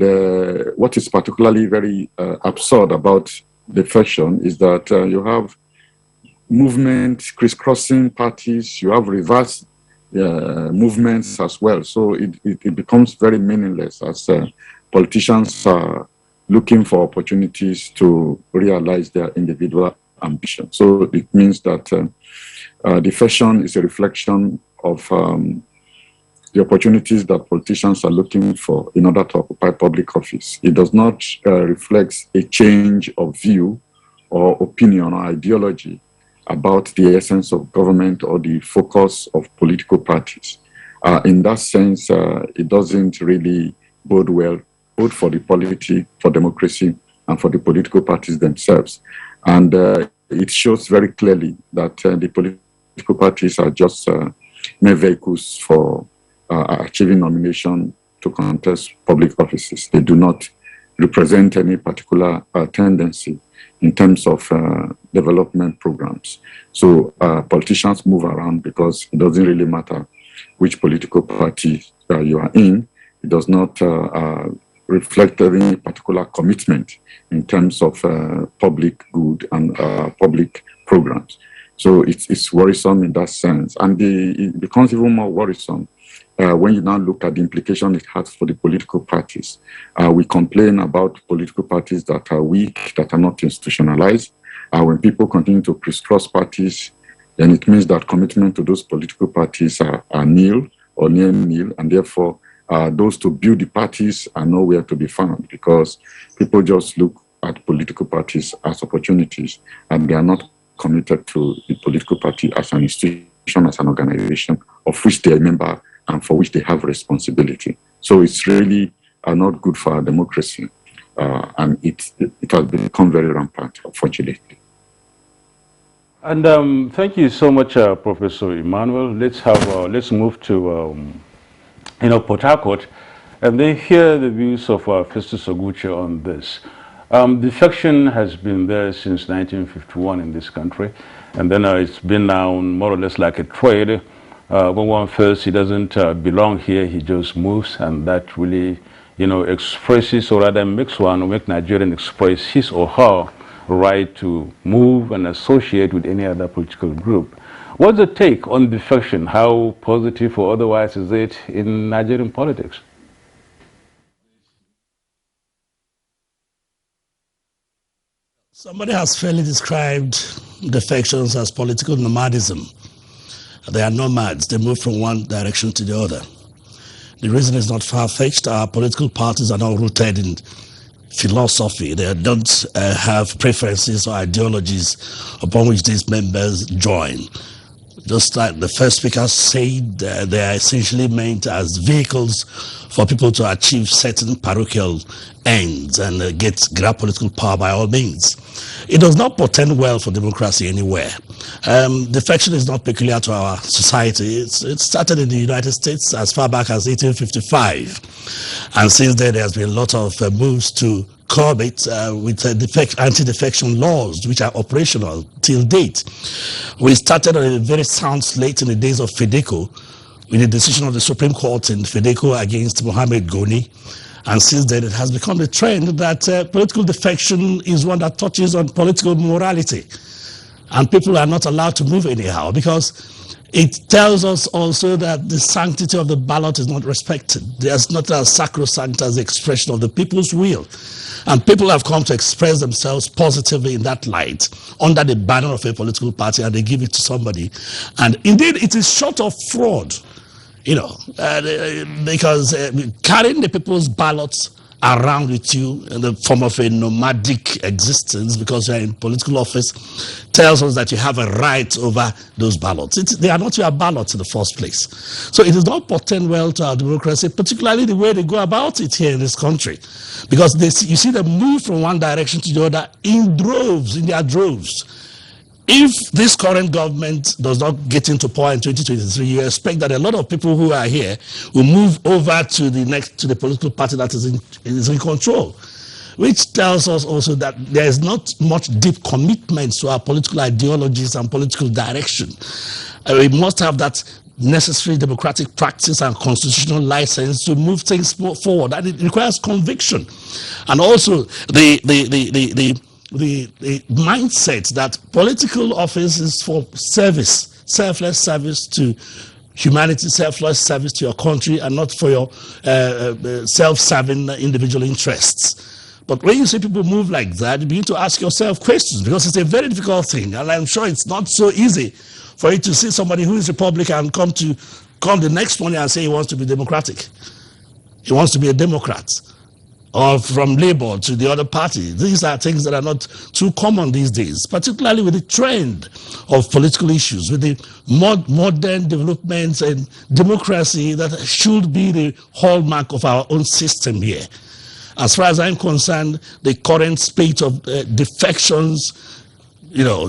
what is particularly very absurd about defection is that you have movement crisscrossing parties, you have reverse movements as well. So it becomes very meaningless as politicians are looking for opportunities to realize their individual ambition. So it means that defection is a reflection of the opportunities that politicians are looking for in order to occupy public office. It does not reflect a change of view or opinion or ideology about the essence of government or the focus of political parties. In that sense, it doesn't really bode well, both for the polity, for democracy, and for the political parties themselves. And it shows very clearly that the political parties are just mere vehicles for achieving nomination to contest public offices. They do not represent any particular tendency in terms of development programs. So politicians move around because it doesn't really matter which political party you are in. It does not reflect any particular commitment in terms of public good and public programs. So it's worrisome in that sense. And it becomes even more worrisome when you now look at the implication it has for the political parties. We complain about political parties that are weak, that are not institutionalized. When people continue to crisscross parties, then it means that commitment to those political parties are nil or near nil, and therefore those to build the parties are nowhere to be found because people just look at political parties as opportunities and they are not committed to the political party as an institution, as an organization of which they are a member and for which they have responsibility. So it's really not good for our democracy, and it has become very rampant, unfortunately. And thank you so much, Professor Emmanuel. Let's move to Port Harcourt, and they hear the views of Festus Oguche on this. Defection has been there since 1951 in this country, and then it's been now more or less like a trade. When one feels he doesn't belong here, he just moves, and that really, expresses, or rather makes Nigerian express his or her right to move and associate with any other political group. What's the take on defection? How positive or otherwise is it in Nigerian politics? Somebody has fairly described defections as political nomadism. They are nomads. They move from one direction to the other. The reason is not far-fetched. Our political parties are not rooted in philosophy. They don't have preferences or ideologies upon which these members join. Just like the first speaker said, they are essentially meant as vehicles for people to achieve certain parochial ends and grab political power by all means. It does not portend well for democracy anywhere. Defection is not peculiar to our society. It started in the United States as far back as 1855. And since then, there's been a lot of moves to curb it with anti-defection laws, which are operational till date. We started on a very sound slate in the days of Fedeco, with the decision of the Supreme Court in Fedeco against Mohammed Goni. And since then, it has become a trend that political defection is one that touches on political morality. And people are not allowed to move anyhow because it tells us also that the sanctity of the ballot is not respected. There's not as sacrosanct as the expression of the people's will. And people have come to express themselves positively in that light under the banner of a political party, and they give it to somebody. And indeed, it is short of fraud. Because carrying the people's ballots around with you in the form of a nomadic existence because you're in political office tells us that you have a right over those ballots. They are not your ballots in the first place. So it does not portend well to our democracy, particularly the way they go about it here in this country. Because you see them move from one direction to the other in droves, in their droves. If this current government does not get into power in 2023, you expect that a lot of people who are here will move over to the political party that is in control. which tells us also that there is not much deep commitment to our political ideologies and political direction. We must have that necessary democratic practice and constitutional license to move things forward, and it requires conviction, and also the mindset that political office is for service, selfless service to humanity, selfless service to your country, and not for your self-serving individual interests. But when you see people move like that, you begin to ask yourself questions, because it's a very difficult thing, and I'm sure it's not so easy for you to see somebody who is Republican come the next morning and say he wants to be Democratic. He wants to be a Democrat, or from Labour to the other party. These are things that are not too common these days, particularly with the trend of political issues, with the modern developments and democracy that should be the hallmark of our own system here. As far as I'm concerned, the current spate of defections,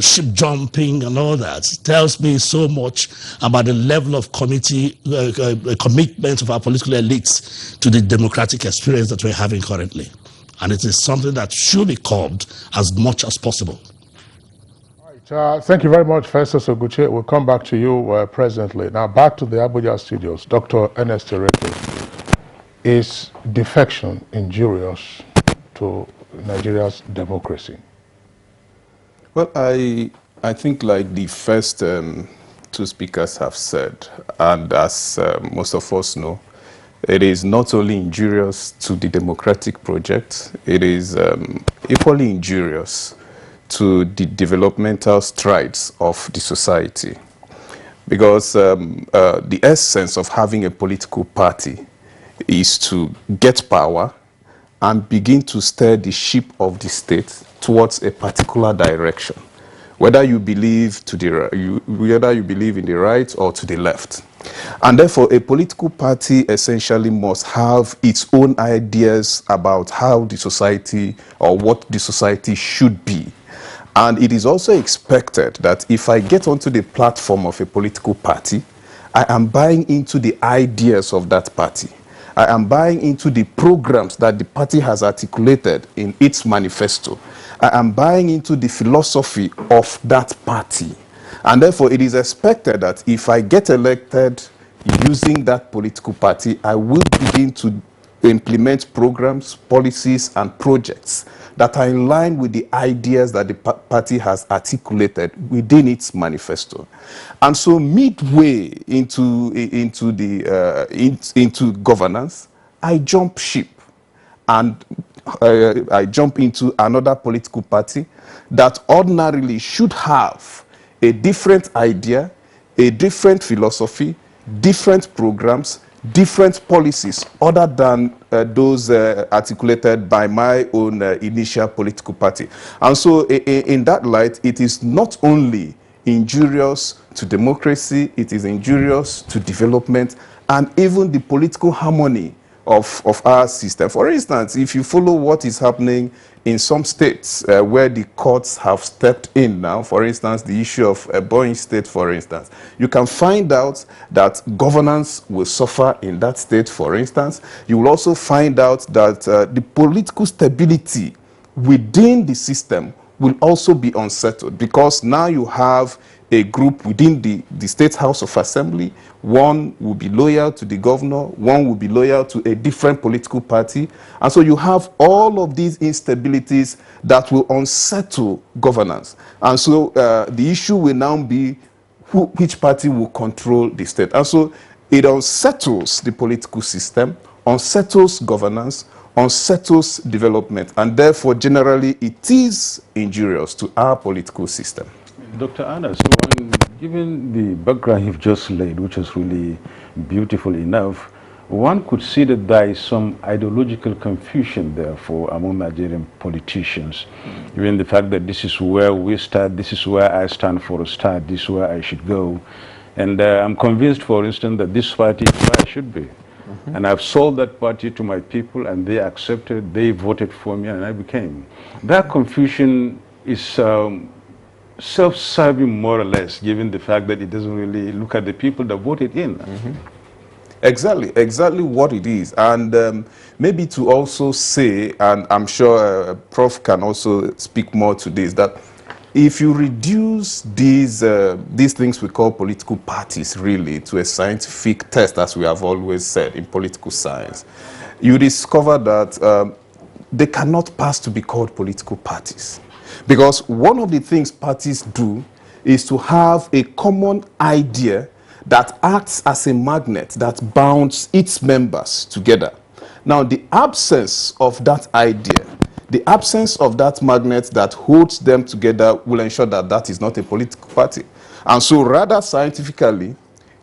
ship jumping and all that tells me so much about the level of commitment of our political elites to the democratic experience that we're having currently. And it is something that should be curbed as much as possible. Thank you very much, Festus Oguche. We'll come back to you presently. Now back to the Abuja studios. Dr. Ernest Ereke, is defection injurious to Nigeria's democracy? Well, I think like the first two speakers have said, and as most of us know, it is not only injurious to the democratic project, it is equally injurious to the developmental strides of the society. Because the essence of having a political party is to get power and begin to steer the ship of the state towards a particular direction, whether you believe in the right or to the left. And therefore, a political party essentially must have its own ideas about how the society or what the society should be. And it is also expected that if I get onto the platform of a political party, I am buying into the ideas of that party. I am buying into the programs that the party has articulated in its manifesto. I am buying into the philosophy of that party. And therefore, it is expected that if I get elected using that political party, I will begin to implement programs, policies, and projects that are in line with the ideas that the party has articulated within its manifesto. And so midway into governance, I jump ship and I jump into another political party that ordinarily should have a different idea, a different philosophy, different programs, different policies other than those articulated by my own initial political party. And so in that light, it is not only injurious to democracy, it is injurious to development and even the political harmony of our system. For instance, if you follow what is happening in some states where the courts have stepped in now, for instance, the issue of Ebonyi State, for instance, you can find out that governance will suffer in that state, for instance. You will also find out that the political stability within the system will also be unsettled, because now you have a group within the State House of Assembly. One will be loyal to the governor, one will be loyal to a different political party. And so you have all of these instabilities that will unsettle governance. And so the issue will now be which party will control the state. And so it unsettles the political system, unsettles governance, unsettles development, and therefore generally it is injurious to our political system. Dr. Anna, so given the background you've just laid, which is really beautiful enough, one could see that there is some ideological confusion, therefore, among Nigerian politicians. Even the fact that this is where we start, this is where I stand for a start, this is where I should go. And I'm convinced, for instance, that this party is where I should be. And I've sold that party to my people, and they accepted, they voted for me, and I became. That confusion is self-serving, more or less, given the fact that it doesn't really look at the people that voted in. Exactly what it is. And maybe to also say, and I'm sure Prof can also speak more to this, that if you reduce these things we call political parties really to a scientific test, as we have always said in political science, you discover that they cannot pass to be called political parties. Because one of the things parties do is to have a common idea that acts as a magnet that bounds its members together. Now, the absence of that idea, the absence of that magnet that holds them together will ensure that that is not a political party. And so rather scientifically,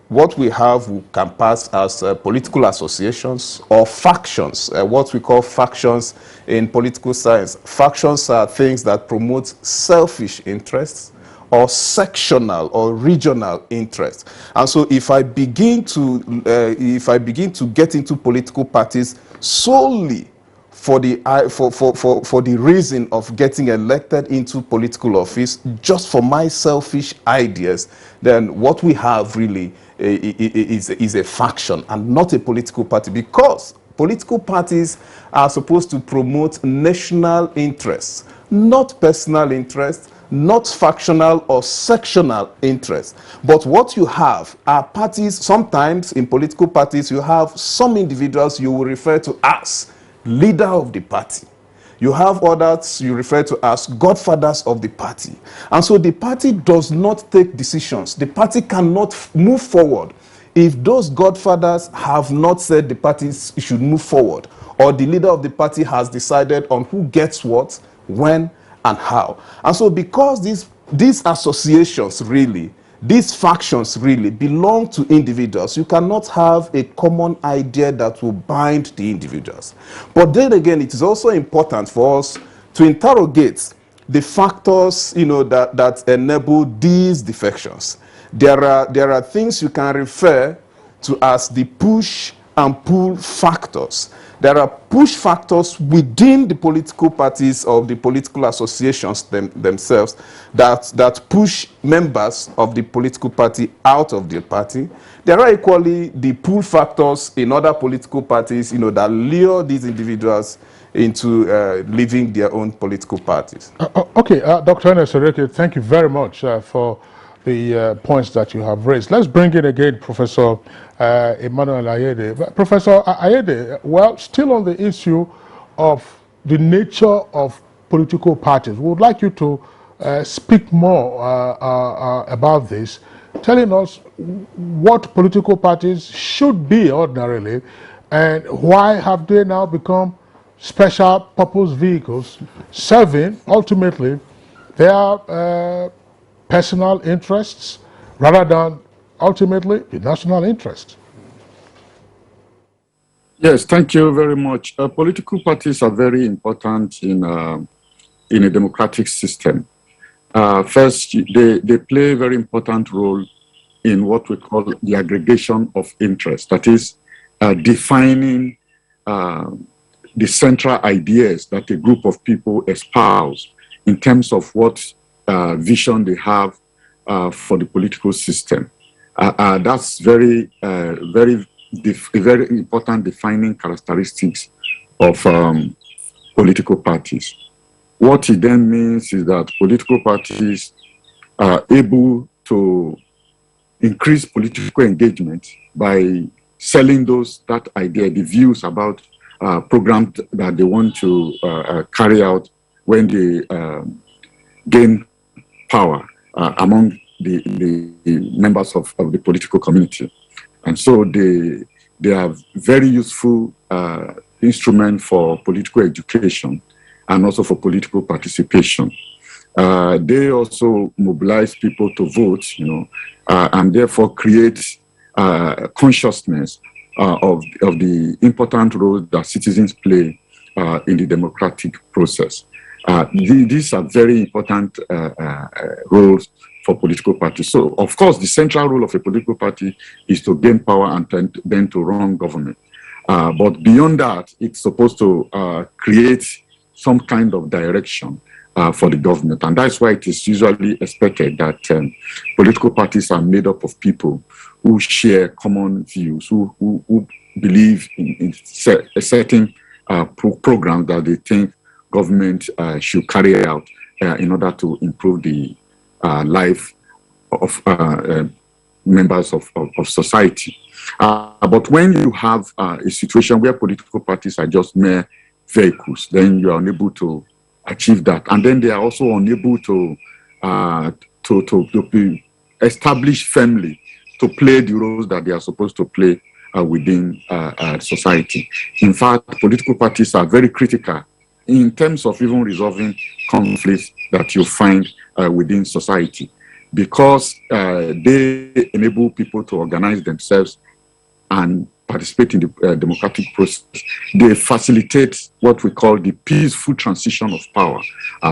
what we have can pass as political associations or factions, what we call factions in political science. Factions are things that promote selfish interests or sectional or regional interests. And so if I begin to get into political parties solely for the reason of getting elected into political office just for my selfish ideas, then what we have really is a faction and not a political party, because political parties are supposed to promote national interests, not personal interests, not factional or sectional interests. But what you have are parties. Sometimes in political parties you have some individuals you will refer to as leader of the party. You have others you refer to as godfathers of the party. And so the party does not take decisions. The party cannot move forward if those godfathers have not said the party should move forward, or the leader of the party has decided on who gets what, when, and how. And so because these associations really, these factions really belong to individuals, you cannot have a common idea that will bind the individuals. But then again, it is also important for us to interrogate the factors, that enable these defections. There are things you can refer to as the push and pull factors. There are push factors within the political parties or the political associations themselves that push members of the political party out of the party. There are equally the pull factors in other political parties, that lure these individuals into leaving their own political parties. Okay, Dr. Ernest Oreke, thank you very much for the points that you have raised. Let's bring in again Professor Emmanuel Ayede. Professor Ayede, well, still on the issue of the nature of political parties, we would like you to speak more about this, telling us what political parties should be ordinarily and why have they now become special purpose vehicles serving ultimately their personal interests rather than ultimately the national interest. Yes, thank you very much. Political parties are very important in a democratic system. First, they play a very important role in what we call the aggregation of interest, that is, defining the central ideas that a group of people espouse in terms of what vision they have for the political system. That's very important defining characteristics of political parties. What it then means is that political parties are able to increase political engagement by selling that idea, the views about programs that they want to carry out when they gain power among the members of the political community. And so they are very useful instrument for political education and also for political participation. They also mobilize people to vote, and therefore create consciousness of the important role that citizens play in the democratic process. These are very important roles for political parties. So, of course, the central role of a political party is to gain power and then to run government. But beyond that, it's supposed to create some kind of direction for the government. And that's why it is usually expected that political parties are made up of people who share common views, who believe in a certain program that they think government should carry out in order to improve the life of members of society. But when you have a situation where political parties are just mere vehicles, then you are unable to achieve that. And then they are also unable to be established firmly to play the roles that they are supposed to play within society. In fact, political parties are very critical in terms of even resolving conflicts that you find within society, because they enable people to organize themselves and participate in the democratic process. They facilitate what we call the peaceful transition of power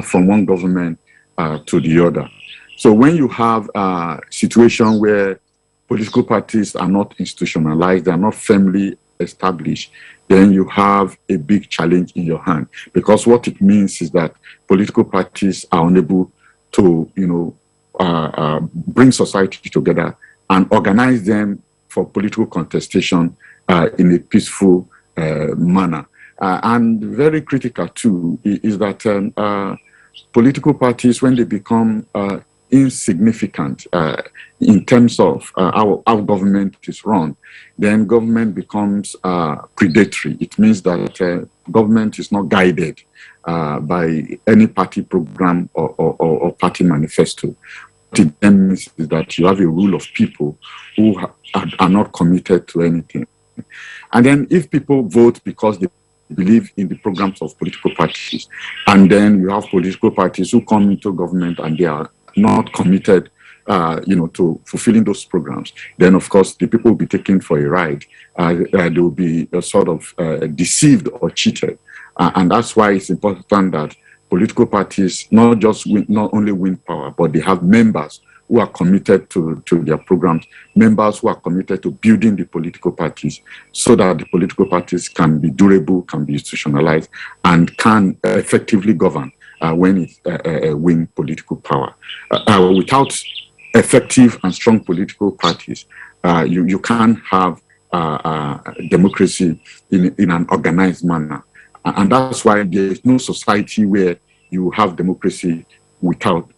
from one government to the other. So when you have a situation where political parties are not institutionalized, they are not firmly established, then you have a big challenge in your hand, because what it means is that political parties are unable to, bring society together and organize them for political contestation in a peaceful manner. And very critical too is that political parties, when they become insignificant in terms of how government is run, then government becomes predatory. It means that government is not guided by any party program or party manifesto. What it then means is that you have a rule of people who are not committed to anything. And then if people vote because they believe in the programs of political parties, and then you have political parties who come into government and they are not committed to fulfilling those programs, then of course the people will be taken for a ride. They will be sort of deceived or cheated. And that's why it's important that political parties not only win power, but they have members who are committed to their programs, members who are committed to building the political parties, so that the political parties can be durable, can be institutionalized, and can effectively govern when it win political power. Without effective and strong political parties, you can't have democracy in an organized manner. And that's why there is no society where you have democracy without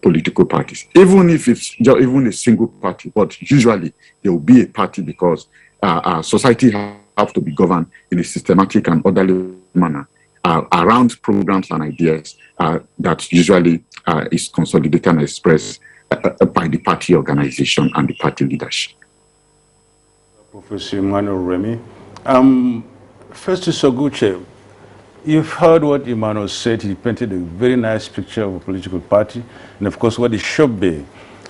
political parties. Even if it's even a single party, but usually there will be a party, because society have to be governed in a systematic and orderly manner around programs and ideas that usually is consolidated and expressed by the party organization and the party leadership. Professor Emmanuel Remy. First to Soguche, you've heard what Emmanuel said. He painted a very nice picture of a political party and of course what it should be.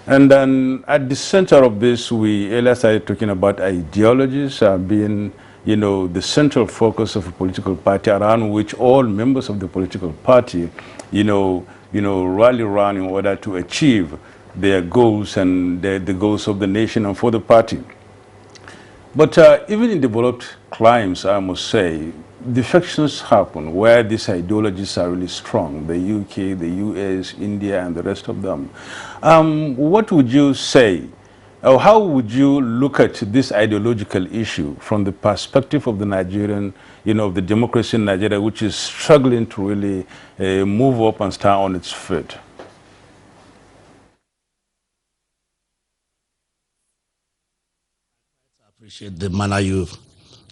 And then at the center of this, we earlier started talking about ideologies being, the central focus of a political party, around which all members of the political party, rally around in order to achieve their goals and the goals of the nation and for the party. But even in developed climes, I must say, defections happen where these ideologies are really strong, the UK, the US, India, and the rest of them. What would you say, or how would you look at this ideological issue from the perspective of the Nigerian, of the democracy in Nigeria, which is struggling to really move up and stand on its feet? I appreciate the manner you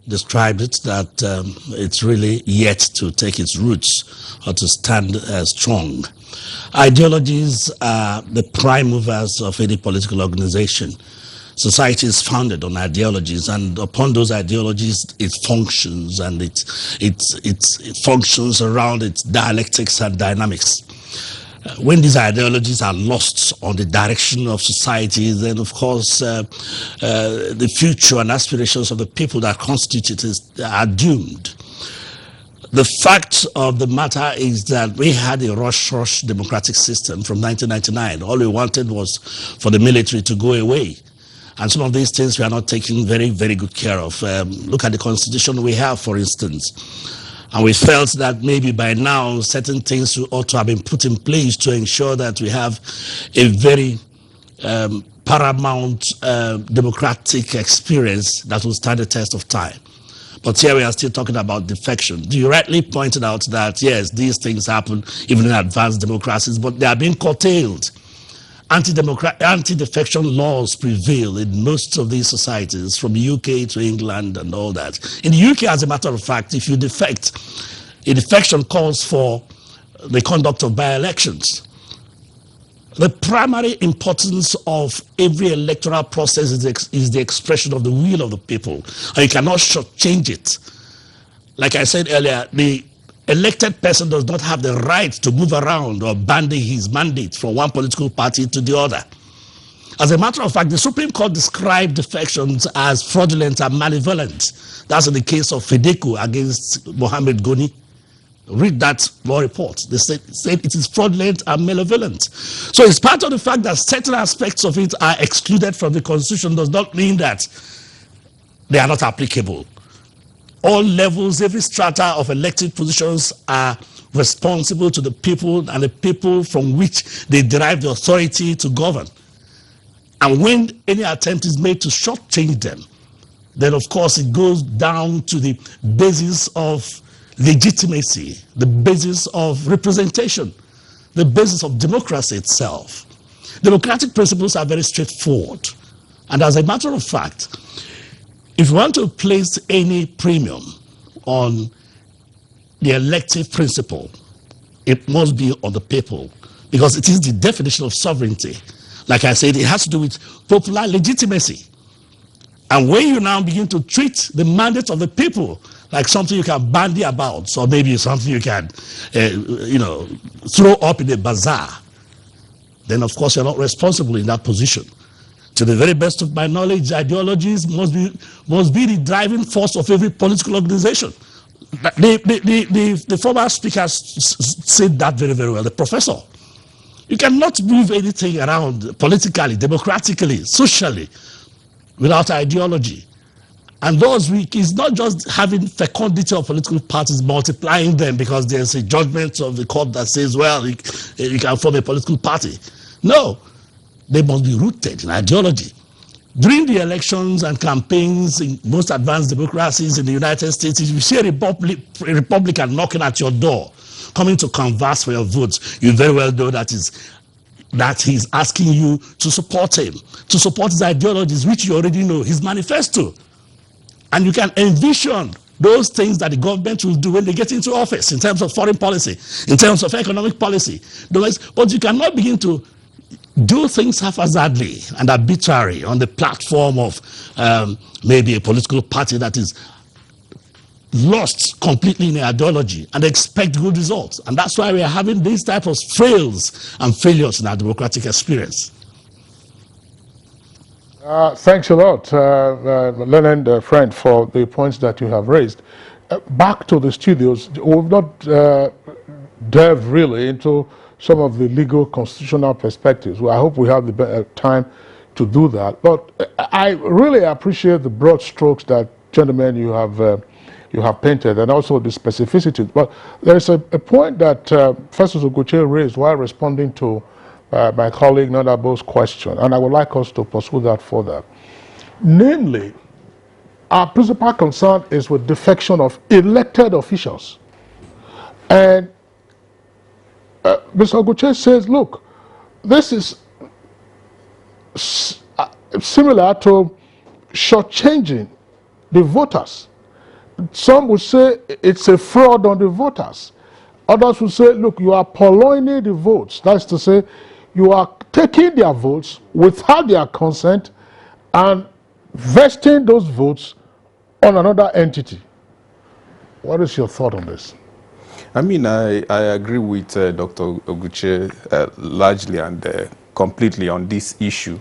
described it, that it's really yet to take its roots or to stand strong. Ideologies are the prime movers of any political organization. Society is founded on ideologies, and upon those ideologies it functions, and it functions around its dialectics and dynamics. When these ideologies are lost on the direction of society, then of course the future and aspirations of the people that constitute it are doomed. The fact of the matter is that we had a rush democratic system from 1999. All we wanted was for the military to go away. And some of these things we are not taking very, very good care of. Look at the constitution we have, for instance. And we felt that maybe by now certain things ought to have been put in place to ensure that we have a very paramount democratic experience that will stand the test of time. But here we are still talking about defection. You rightly pointed out that, yes, these things happen even in advanced democracies, but they are being curtailed. Anti-defection laws prevail in most of these societies, from UK to England and all that. In the UK, as a matter of fact, if you defect, a defection calls for the conduct of by-elections. The primary importance of every electoral process is the expression of the will of the people, and you cannot shortchange it. Like I said earlier, the elected person does not have the right to move around or bandy his mandate from one political party to the other. As a matter of fact, the Supreme Court described defections as fraudulent and malevolent. That's in the case of Fedeco against Mohammed Goni. Read that law report. They said it is fraudulent and malevolent. So it's part of the fact that certain aspects of it are excluded from the Constitution does not mean that they are not applicable. All levels, every strata of elected positions are responsible to the people and the people from which they derive the authority to govern. And when any attempt is made to shortchange them, then of course it goes down to the basis of legitimacy, the basis of representation, the basis of democracy itself. Democratic principles are very straightforward. And as a matter of fact, if you want to place any premium on the elective principle, it must be on the people, because it is the definition of sovereignty. Like I said, it has to do with popular legitimacy. And when you now begin to treat the mandate of the people like something you can bandy about, or maybe something you can, throw up in a bazaar, then of course you're not responsible in that position. To the very best of my knowledge, ideologies must be the driving force of every political organization. The former speaker said that very, very well, the professor. You cannot move anything around politically, democratically, socially, without ideology. And those is not just having fecundity of political parties, multiplying them because there's a judgment of the court that says, well, you can form a political party. No, they must be rooted in ideology. During the elections and campaigns in most advanced democracies in the United States, if you see a Republican knocking at your door, coming to canvass for your votes, you very well know that he's asking you to support him, to support his ideologies, which you already know, his manifesto. And you can envision those things that the government will do when they get into office in terms of foreign policy, in terms of economic policy. But you cannot begin to do things haphazardly and arbitrary on the platform of maybe a political party that is lost completely in ideology and expect good results. And that's why we are having these type of fails and failures in our democratic experience. Thanks a lot, learned friend, for the points that you have raised. Back to the studios, we've not delved really into some of the legal constitutional perspectives. Well, I hope we have the time to do that. But I really appreciate the broad strokes that, gentlemen, you have painted, and also the specificity. But there's a point that Festus Oguche raised while responding to my colleague Nadabo's question, and I would like us to pursue that further. Namely, our principal concern is with defection of elected officials. And Mr. Oguche says, look, this is similar to shortchanging the voters. Some would say it's a fraud on the voters. Others would say, look, you are purloining the votes. That's to say, you are taking their votes without their consent and vesting those votes on another entity. What is your thought on this? I mean, I agree with Dr. Oguche largely and completely on this issue,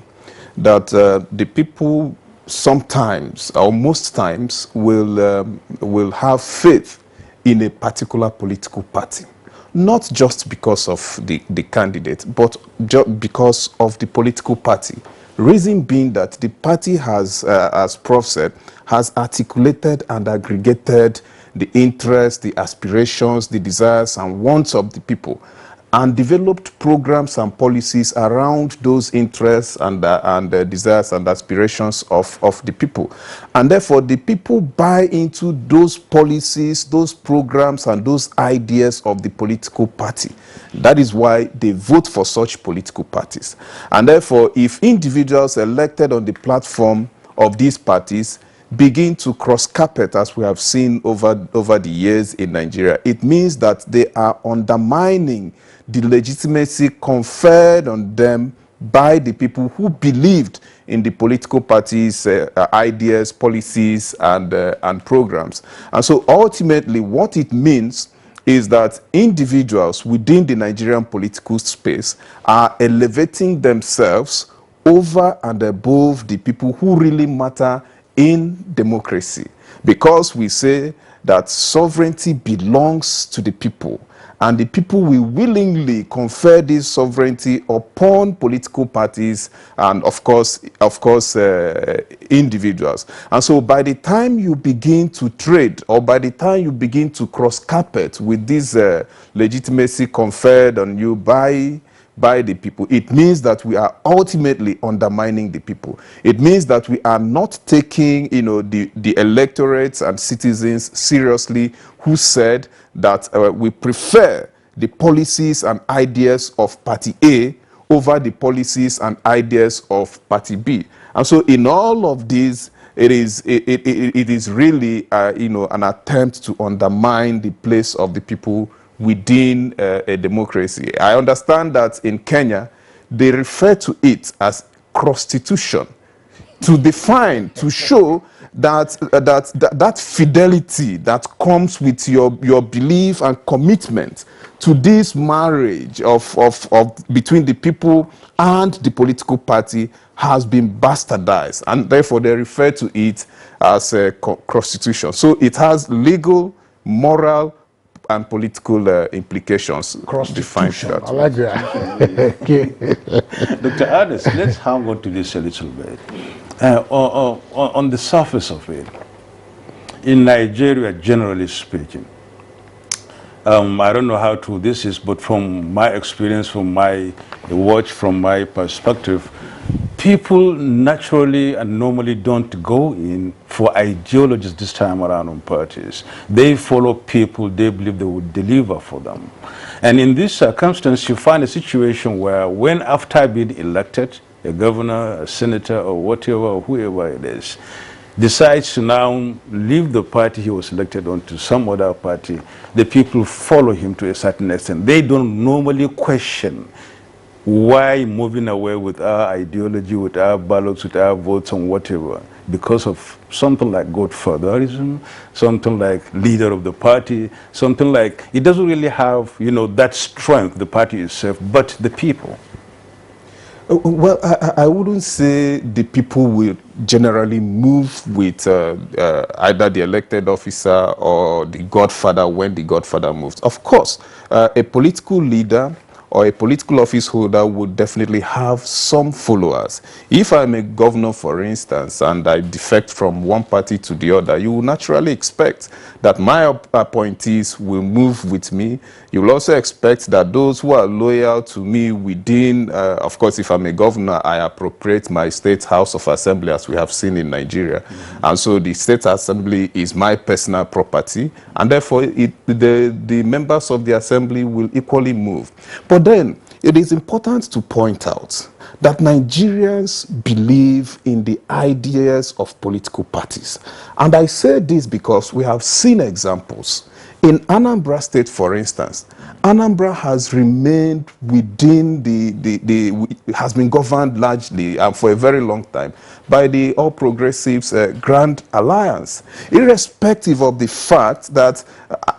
that the people sometimes or most times will have faith in a particular political party, not just because of the candidate, but just because of the political party Reason being that the party has, as Prof said, has articulated and aggregated the interests, the aspirations, the desires and wants of the people, and developed programs and policies around those interests and desires and aspirations of the people. And therefore, the people buy into those policies, those programs, and those ideas of the political party. That is why they vote for such political parties. And therefore, if individuals elected on the platform of these parties begin to cross carpet, as we have seen over the years in Nigeria, it means that they are undermining the legitimacy conferred on them by the people who believed in the political parties' ideas, policies, and programs. And so ultimately what it means is that individuals within the Nigerian political space are elevating themselves over and above the people who really matter in democracy, because we say that sovereignty belongs to the people, and the people will willingly confer this sovereignty upon political parties and of course individuals. And so by the time you begin to trade, or by the time you begin to cross carpet with this legitimacy conferred on you by the people, it means that we are ultimately undermining the people. It means that we are not taking, the electorates and citizens seriously, who said that we prefer the policies and ideas of Party A over the policies and ideas of Party B. And so in all of this, it is really an attempt to undermine the place of the people within a democracy. I understand that in Kenya, they refer to it as prostitution, to define, to show that fidelity that comes with your belief and commitment to this marriage between the people and the political party has been bastardized, and therefore they refer to it as prostitution. So it has legal, moral, and political implications defined that. I like that. Dr. Addis, let's hang on to this a little bit. On the surface of it, in Nigeria, generally speaking, I don't know how true this is, but from my experience, from my watch, from my perspective, people naturally and normally don't go in for ideologies this time around on parties. They follow people they believe they will deliver for them. And in this circumstance, you find a situation where when after being elected, a governor, a senator, or whatever, or whoever it is, decides to now leave the party he was elected on to some other party, the people follow him to a certain extent. They don't normally question why moving away with our ideology, with our ballots, with our votes and whatever, because of something like godfatherism, something like leader of the party, something like, it doesn't really have, that strength, the party itself, but the people. Well, I wouldn't say the people will generally move with either the elected officer or the godfather when the godfather moves. Of course, a political leader or a political office holder would definitely have some followers. If I'm a governor, for instance, and I defect from one party to the other, you will naturally expect that my appointees will move with me. You will also expect that those who are loyal to me within, of course, if I'm a governor, I appropriate my state house of assembly, as we have seen in Nigeria. And so the state assembly is my personal property, and therefore the members of the assembly will equally move. But then it is important to point out that Nigerians believe in the ideas of political parties. And I say this because we have seen examples. In Anambra State, for instance, Anambra has remained within has been governed largely for a very long time by the All Progressives Grand Alliance, irrespective of the fact that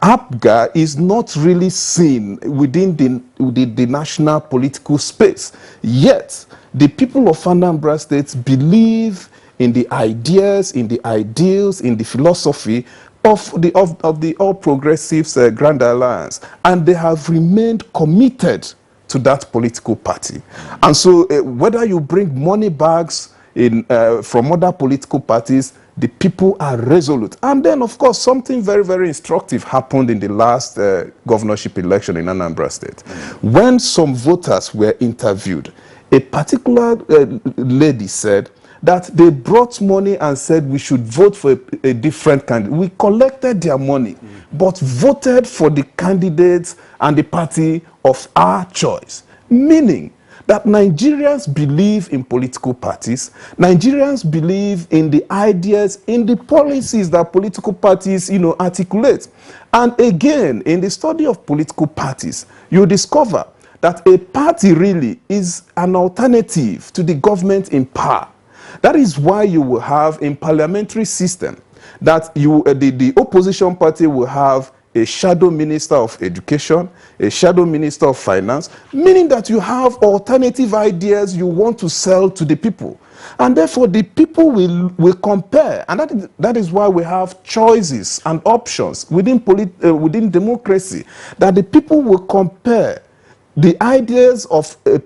APGA is not really seen within the national political space. Yet, the people of Anambra State believe in the ideas, in the ideals, in the philosophy of the All Progressives Grand Alliance, and they have remained committed to to that political party. And so whether you bring money bags from other political parties, the people are resolute. And then, of course, something very, very instructive happened in the last governorship election in Anambra State. When some voters were interviewed, a particular lady said that they brought money and said we should vote for a different candidate. We collected their money, but voted for the candidates and the party of our choice. Meaning that Nigerians believe in political parties. Nigerians believe in the ideas, in the policies that political parties, articulate. And again, in the study of political parties, you discover that a party really is an alternative to the government in power. That is why you will have in parliamentary system that the opposition party will have a shadow minister of education, a shadow minister of finance, meaning that you have alternative ideas you want to sell to the people. And therefore, the people will compare. And that is why we have choices and options within democracy, that the people will compare the ideas of a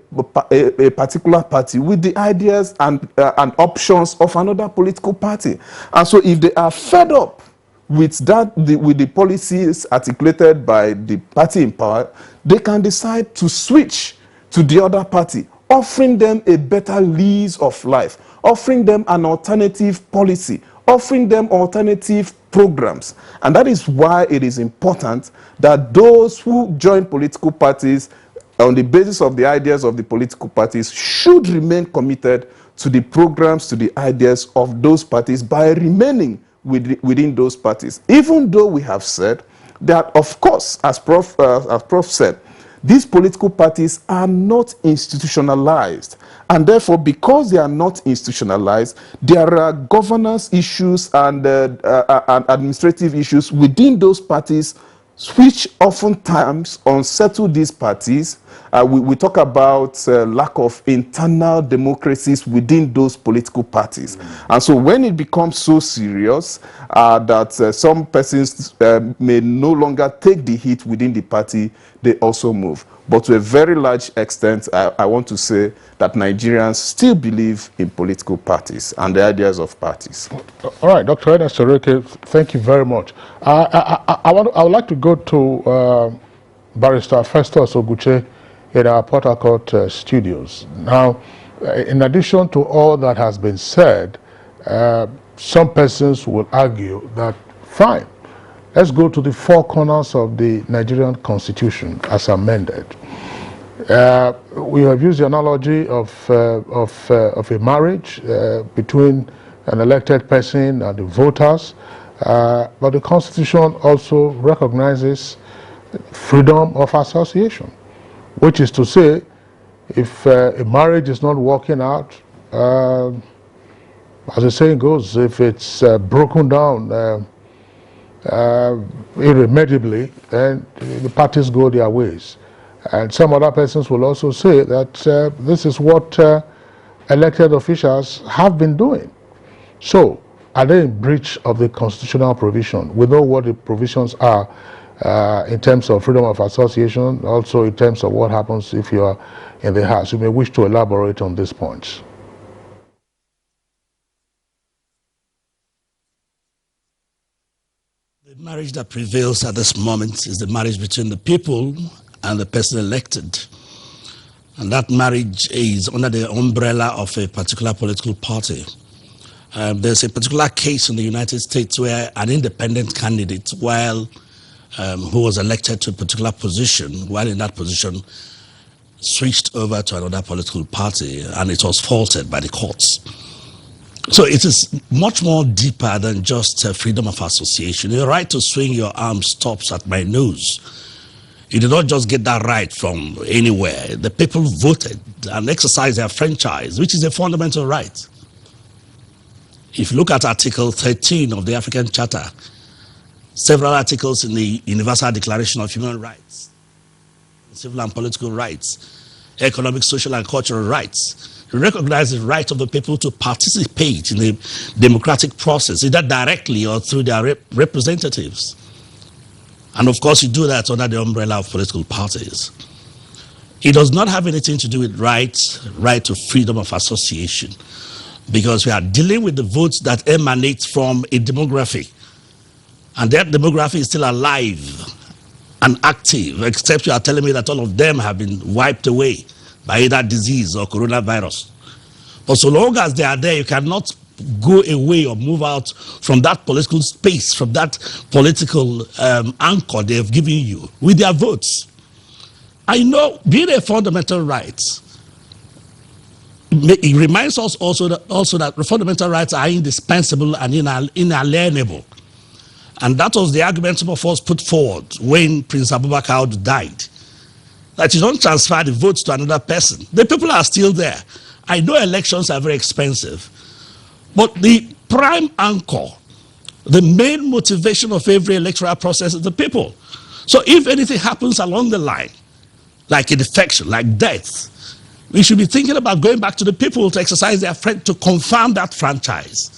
particular party with the ideas and options of another political party. And so if they are fed up with the policies articulated by the party in power, they can decide to switch to the other party, offering them a better lease of life, offering them an alternative policy, offering them alternative programs. And that is why it is important that those who join political parties on the basis of the ideas of the political parties should remain committed to the programs, to the ideas of those parties by remaining within those parties. Even though we have said that, of course, as Prof said, these political parties are not institutionalized. And therefore, because they are not institutionalized, there are governance issues and administrative issues within those parties which oftentimes unsettle these parties. We talk about lack of internal democracies within those political parties. And so when it becomes so serious that some persons may no longer take the hit within the party, they also move. But to a very large extent, I want to say that Nigerians still believe in political parties and the ideas of parties. All right, Dr. Ernest Oreke, thank you very much. I would like to go to Barrister Festus Oguche in our Port Harcourt studios. Now, in addition to all that has been said, some persons will argue that, fine, let's go to the four corners of the Nigerian Constitution as amended. We have used the analogy of a marriage between an elected person and the voters, but the Constitution also recognizes freedom of association, which is to say, if a marriage is not working out, as the saying goes, if it's broken down irremediably, then the parties go their ways. And some other persons will also say that this is what elected officials have been doing. So, are they in breach of the constitutional provision? We know what the provisions are in terms of freedom of association, also in terms of what happens if you are in the House. You may wish to elaborate on these points. The marriage that prevails at this moment is the marriage between the people and the person elected. And that marriage is under the umbrella of a particular political party. There's a particular case in the United States where an independent candidate, who was elected to a particular position, while in that position, switched over to another political party, and it was faulted by the courts. So it is much more deeper than just freedom of association. The right to swing your arm stops at my nose. You did not just get that right from anywhere. The people voted and exercised their franchise, which is a fundamental right. If you look at Article 13 of the African Charter, several articles in the Universal Declaration of Human Rights, civil and political rights, economic, social, and cultural rights, recognize the right of the people to participate in the democratic process, either directly or through their representatives. And of course, you do that under the umbrella of political parties. It does not have anything to do with right to freedom of association, because we are dealing with the votes that emanate from a demography. And that demography is still alive and active, except you are telling me that all of them have been wiped away by either disease or coronavirus. But so long as they are there, you cannot go away or move out from that political space, from that political anchor they have given you with their votes. I know, being a fundamental right, it reminds us also that fundamental rights are indispensable and inalienable. And that was the argument some of us put forward when Prince Abubakar died. That you don't transfer the votes to another person. The people are still there. I know elections are very expensive, but the prime anchor, the main motivation of every electoral process is the people. So if anything happens along the line, like a defection, like death, we should be thinking about going back to the people to exercise their right to confirm that franchise.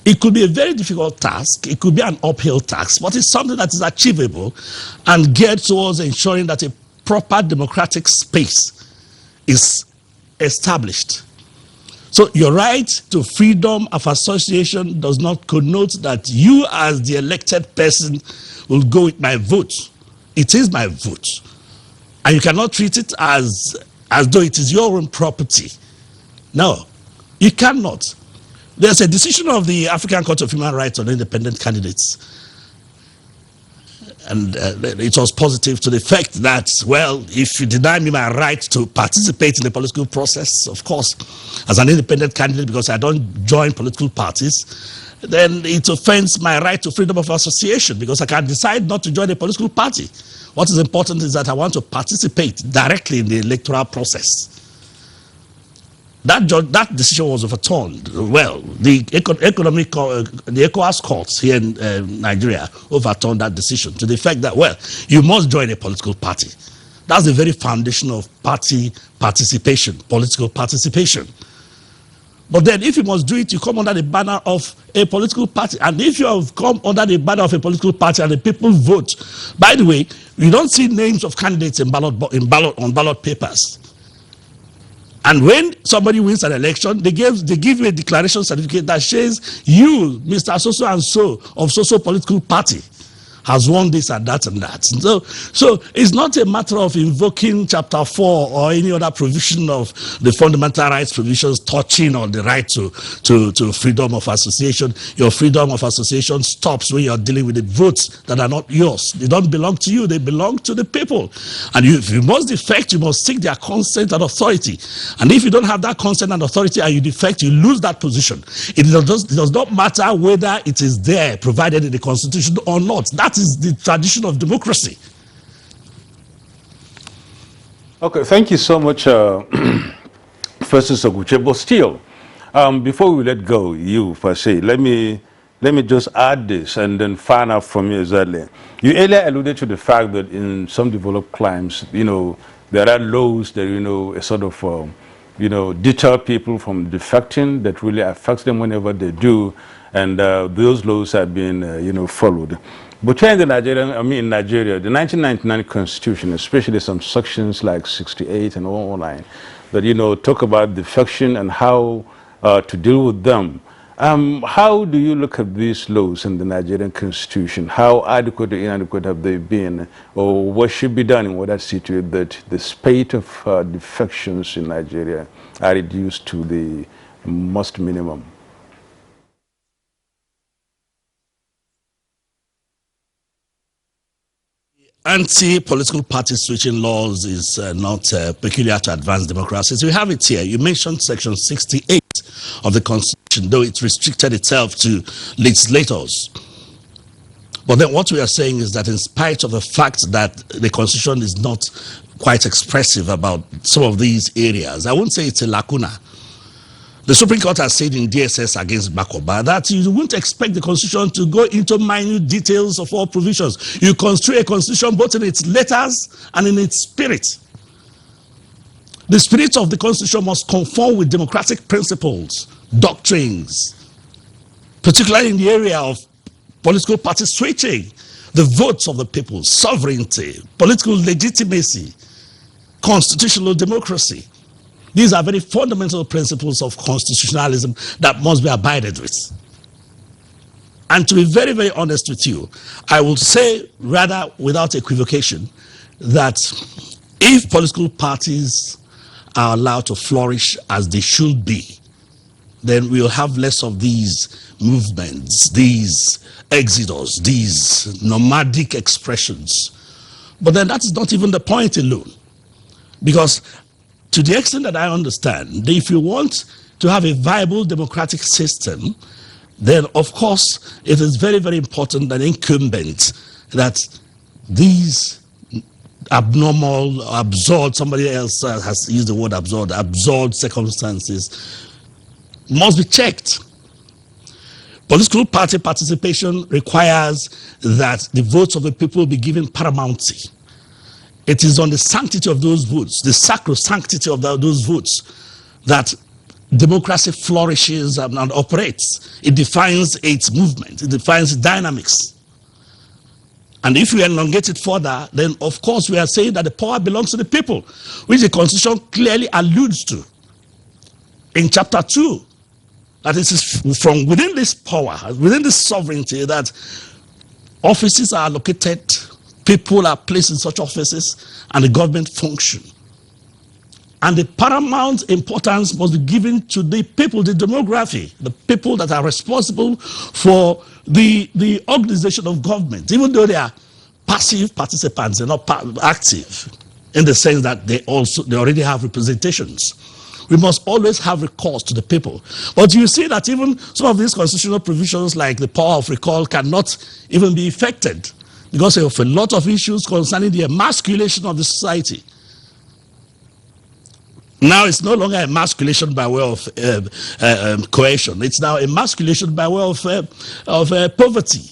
It could be a very difficult task, it could be an uphill task, but it's something that is achievable and geared towards ensuring that a proper democratic space is established. So your right to freedom of association does not connote that you as the elected person will go with my vote. It is my vote. And you cannot treat it as though it is your own property. No, you cannot. There's a decision of the African Court of Human Rights on independent candidates. And it was positive to the fact that, well, if you deny me my right to participate in the political process, of course, as an independent candidate, because I don't join political parties, then it offends my right to freedom of association, because I can decide not to join a political party. What is important is that I want to participate directly in the electoral process. That decision was overturned. Well, the ECOWAS courts here in Nigeria overturned that decision to the fact that, well, you must join a political party. That's the very foundation of party participation, political participation. But then if you must do it, you come under the banner of a political party. And if you have come under the banner of a political party and the people vote, by the way, you don't see names of candidates on ballot papers. And when somebody wins an election, they give you a declaration certificate that says you, Mr. So-so and so of so-so political party, has won this and that and that. So it's not a matter of invoking Chapter 4 or any other provision of the fundamental rights provisions touching on the right to freedom of association. Your freedom of association stops when you're dealing with the votes that are not yours. They don't belong to you, they belong to the people. And if you must defect, you must seek their consent and authority. And if you don't have that consent and authority and you defect, you lose that position. It does not matter whether it is there, provided in the Constitution or not. That is the tradition of democracy. Okay, thank you so much, Festus Oguche. But still, before we let go, you per se, let me just add this and then find out from you exactly. You earlier alluded to the fact that in some developed climes, there are laws that sort of deter people from defecting, that really affects them whenever they do, and those laws have been followed. But here in Nigeria, the 1999 Constitution, especially some sections like 68 and all line, that talk about defection and how to deal with them. How do you look at these laws in the Nigerian Constitution? How adequate or inadequate have they been, or what should be done in order to see to it that the spate of defections in Nigeria are reduced to the most minimum? Anti-political party switching laws is not peculiar to advanced democracies. We have it here. You mentioned Section 68 of the Constitution, though it restricted itself to legislators. But then what we are saying is that in spite of the fact that the Constitution is not quite expressive about some of these areas, I won't say it's a lacuna. The Supreme Court has said in DSS against Bakoba that you wouldn't expect the Constitution to go into minute details of all provisions. You construe a Constitution both in its letters and in its spirit. The spirit of the Constitution must conform with democratic principles, doctrines, particularly in the area of political party switching, the votes of the people, sovereignty, political legitimacy. constitutional democracy. These are very fundamental principles of constitutionalism that must be abided with. And to be very, very honest with you, I will say rather without equivocation that if political parties are allowed to flourish as they should be, then we'll have less of these movements, these exodus, these nomadic expressions. But then that is not even the point alone. Because to the extent that I understand, if you want to have a viable democratic system, then of course it is very, very important and incumbent that these abnormal, absurd, somebody else has used the word absurd circumstances must be checked. Political party participation requires that the votes of the people be given paramountcy. It is on the sanctity of those votes, the sacrosanctity of those votes, that democracy flourishes and operates. It defines its movement, it defines its dynamics. And if we elongate it further, then of course we are saying that the power belongs to the people, which the Constitution clearly alludes to in Chapter 2. That it is from within this power, within this sovereignty, that offices are allocated, people are placed in such offices, and the government function. And the paramount importance must be given to the people, the demography, the people that are responsible for the organization of government, even though they are passive participants, they're not active, in the sense that they already have representations. We must always have recourse to the people. But you see that even some of these constitutional provisions, like the power of recall, cannot even be effected because of a lot of issues concerning the emasculation of the society. Now it's no longer emasculation by way of coercion. It's now emasculation by way of poverty,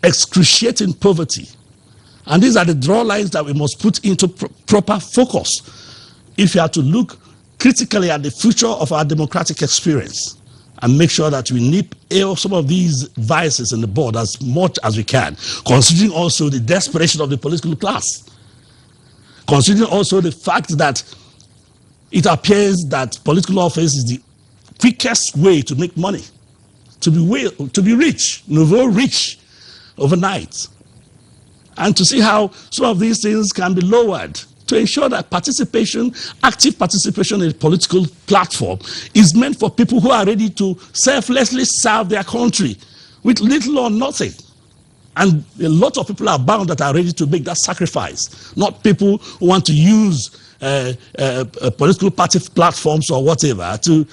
excruciating poverty. And these are the draw lines that we must put into proper focus if you are to look critically at the future of our democratic experience and make sure that we nip some of these vices in the bud as much as we can, considering also the desperation of the political class, considering also the fact that it appears that political office is the quickest way to make money, to be rich, nouveau rich overnight, and to see how some of these things can be lowered to ensure that participation, active participation in a political platform is meant for people who are ready to selflessly serve their country with little or nothing. And a lot of people are bound that are ready to make that sacrifice, not people who want to use political party platforms or whatever to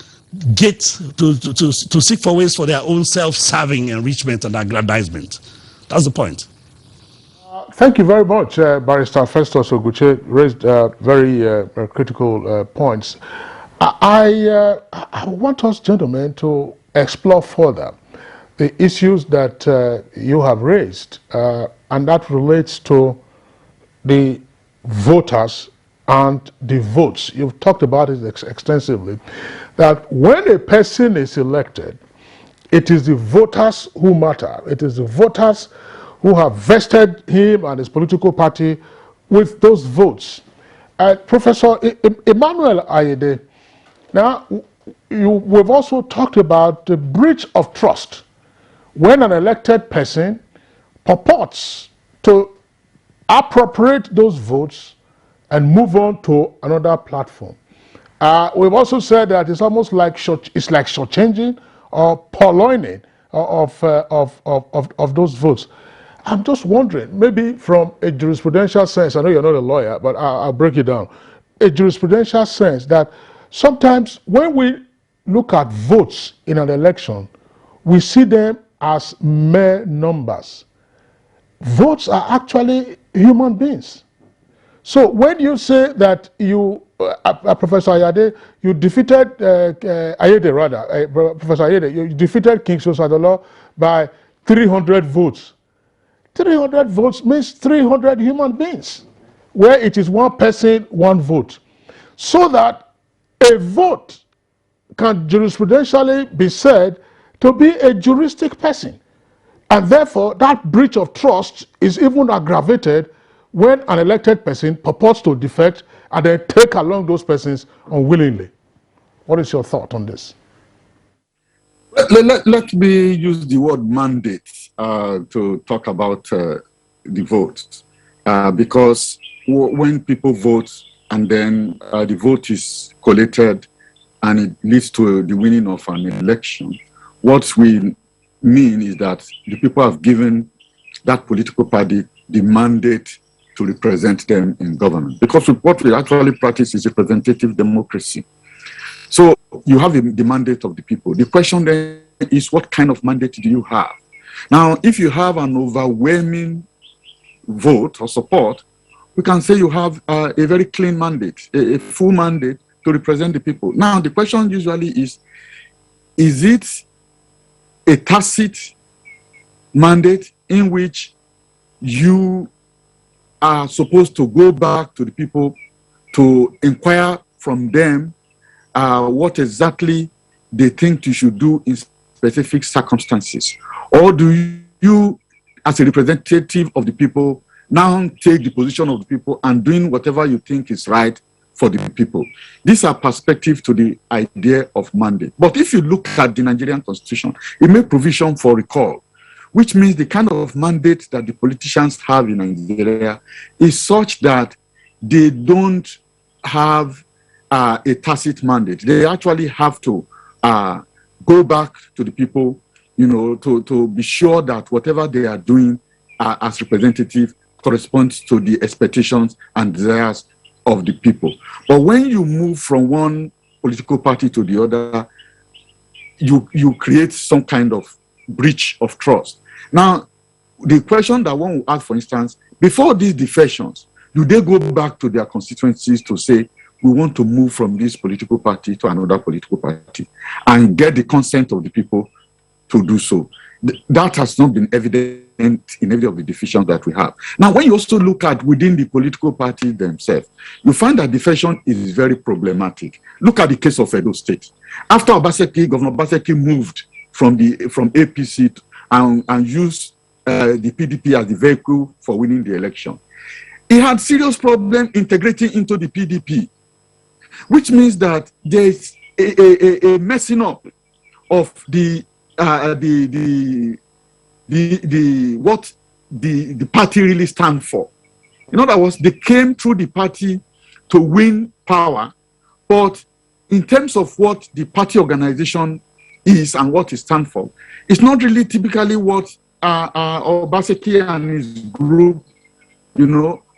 seek for ways for their own self-serving enrichment and aggrandizement. That's the point. Thank you very much, Barrister Festus Oguche raised very critical points. I want us, gentlemen, to explore further the issues that you have raised, and that relates to the voters and the votes. You've talked about it extensively, that when a person is elected, it is the voters who matter. It is the voters who have vested him and his political party with those votes. Professor Emmanuel Ayede, now we've also talked about the breach of trust when an elected person purports to appropriate those votes and move on to another platform. We've also said that it's almost like shortchanging or purloining of those votes. I'm just wondering, maybe from a jurisprudential sense, I know you're not a lawyer, but I'll break it down. A jurisprudential sense that sometimes when we look at votes in an election, we see them as mere numbers. Votes are actually human beings. So when you say that you, Professor Ayede, you defeated Ayede rather, Professor Ayede, you defeated King Sosadolo by 300 votes. 300 votes means 300 human beings, where it is one person, one vote. So that a vote can jurisprudentially be said to be a juristic person. And therefore, that breach of trust is even aggravated when an elected person purports to defect and then take along those persons unwillingly. What is your thought on this? Let me use the word mandate to talk about the vote, because when people vote and then the vote is collated and it leads to the winning of an election, what we mean is that the people have given that political party the mandate to represent them in government. Because what we actually practice is representative democracy. So you have the mandate of the people. The question then is, what kind of mandate do you have? Now, if you have an overwhelming vote or support, we can say you have a very clean mandate, a full mandate to represent the people. Now, the question usually is it a tacit mandate in which you are supposed to go back to the people to inquire from them what exactly they think you should do in specific circumstances? Or do you, as a representative of the people, now take the position of the people and doing whatever you think is right for the people? These are perspectives to the idea of mandate. But if you look at the Nigerian Constitution, it makes provision for recall, which means the kind of mandate that the politicians have in Nigeria is such that they don't have a tacit mandate. They actually have to go back to the people, to be sure that whatever they are doing as representative corresponds to the expectations and desires of the people. But when you move from one political party to the other, you create some kind of breach of trust. Now, the question that one will ask, for instance, before these defections, do they go back to their constituencies to say, we want to move from this political party to another political party, and get the consent of the people to do so? That has not been evident in any of the defections that we have. Now, when you also look at within the political parties themselves, you find that defection is very problematic. Look at the case of Edo State. After Governor Obaseki moved from APC and used the PDP as the vehicle for winning the election, he had serious problem integrating into the PDP, which means that there's a messing up of what the party really stands for. In other words, they came through the party to win power, but in terms of what the party organization is and what it stands for, it's not really typically what Obaseki and his group,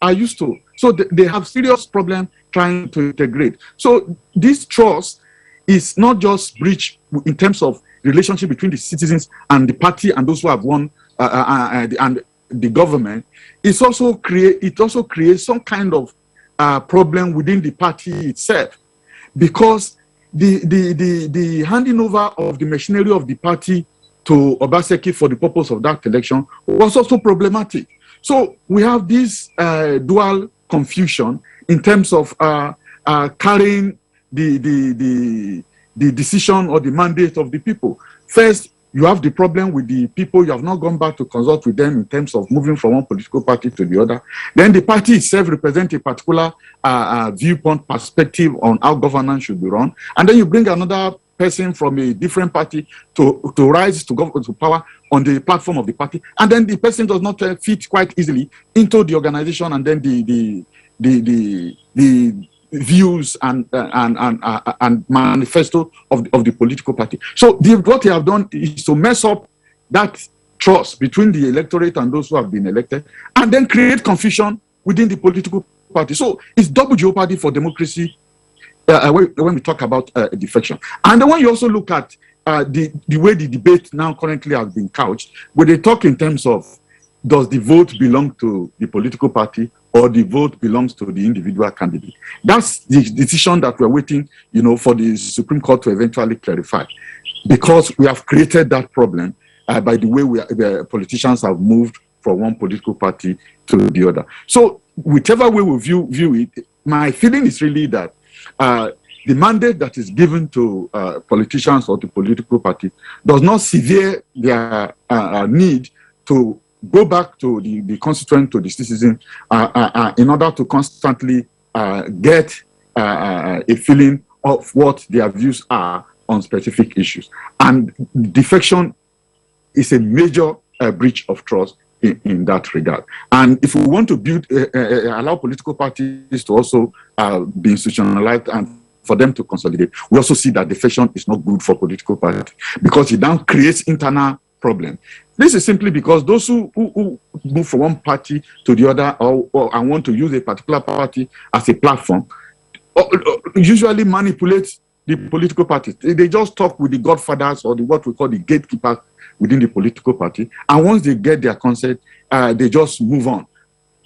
are used to. So they have serious problem trying to integrate. So this trust is not just breach in terms of relationship between the citizens and the party and those who have won and the government. It also creates some kind of problem within the party itself, because the handing over of the machinery of the party to Obaseki for the purpose of that election was also problematic. So we have this dual confusion in terms of carrying the decision or the mandate of the people. First, you have the problem with the people. You have not gone back to consult with them in terms of moving from one political party to the other. Then the party itself represents a particular viewpoint, perspective on how governance should be run. And then you bring another person from a different party to rise to power on the platform of the party. And then the person does not fit quite easily into the organization and then the views and manifesto of the political party. So what they have done is to mess up that trust between the electorate and those who have been elected, and then create confusion within the political party. So it's double jeopardy for democracy when we talk about defection. And then when you also look at the way the debate now currently has been couched, where they talk in terms of, does the vote belong to the political party or the vote belongs to the individual candidate? That's the decision that we're waiting, for the Supreme Court to eventually clarify, because we have created that problem by the way the politicians have moved from one political party to the other. So whichever way we view it, my feeling is really that the mandate that is given to politicians or to political party does not sever their need to go back to the constituent, to the citizen, in order to constantly get a feeling of what their views are on specific issues. And defection is a major breach of trust in that regard. And if we want to build, allow political parties to also be institutionalized and for them to consolidate, we also see that defection is not good for political parties because it now creates internal problems. This is simply because those who move from one party to the other and want to use a particular party as a platform usually manipulate the political parties. They just talk with the godfathers or what we call the gatekeepers within the political party. And once they get their consent, they just move on,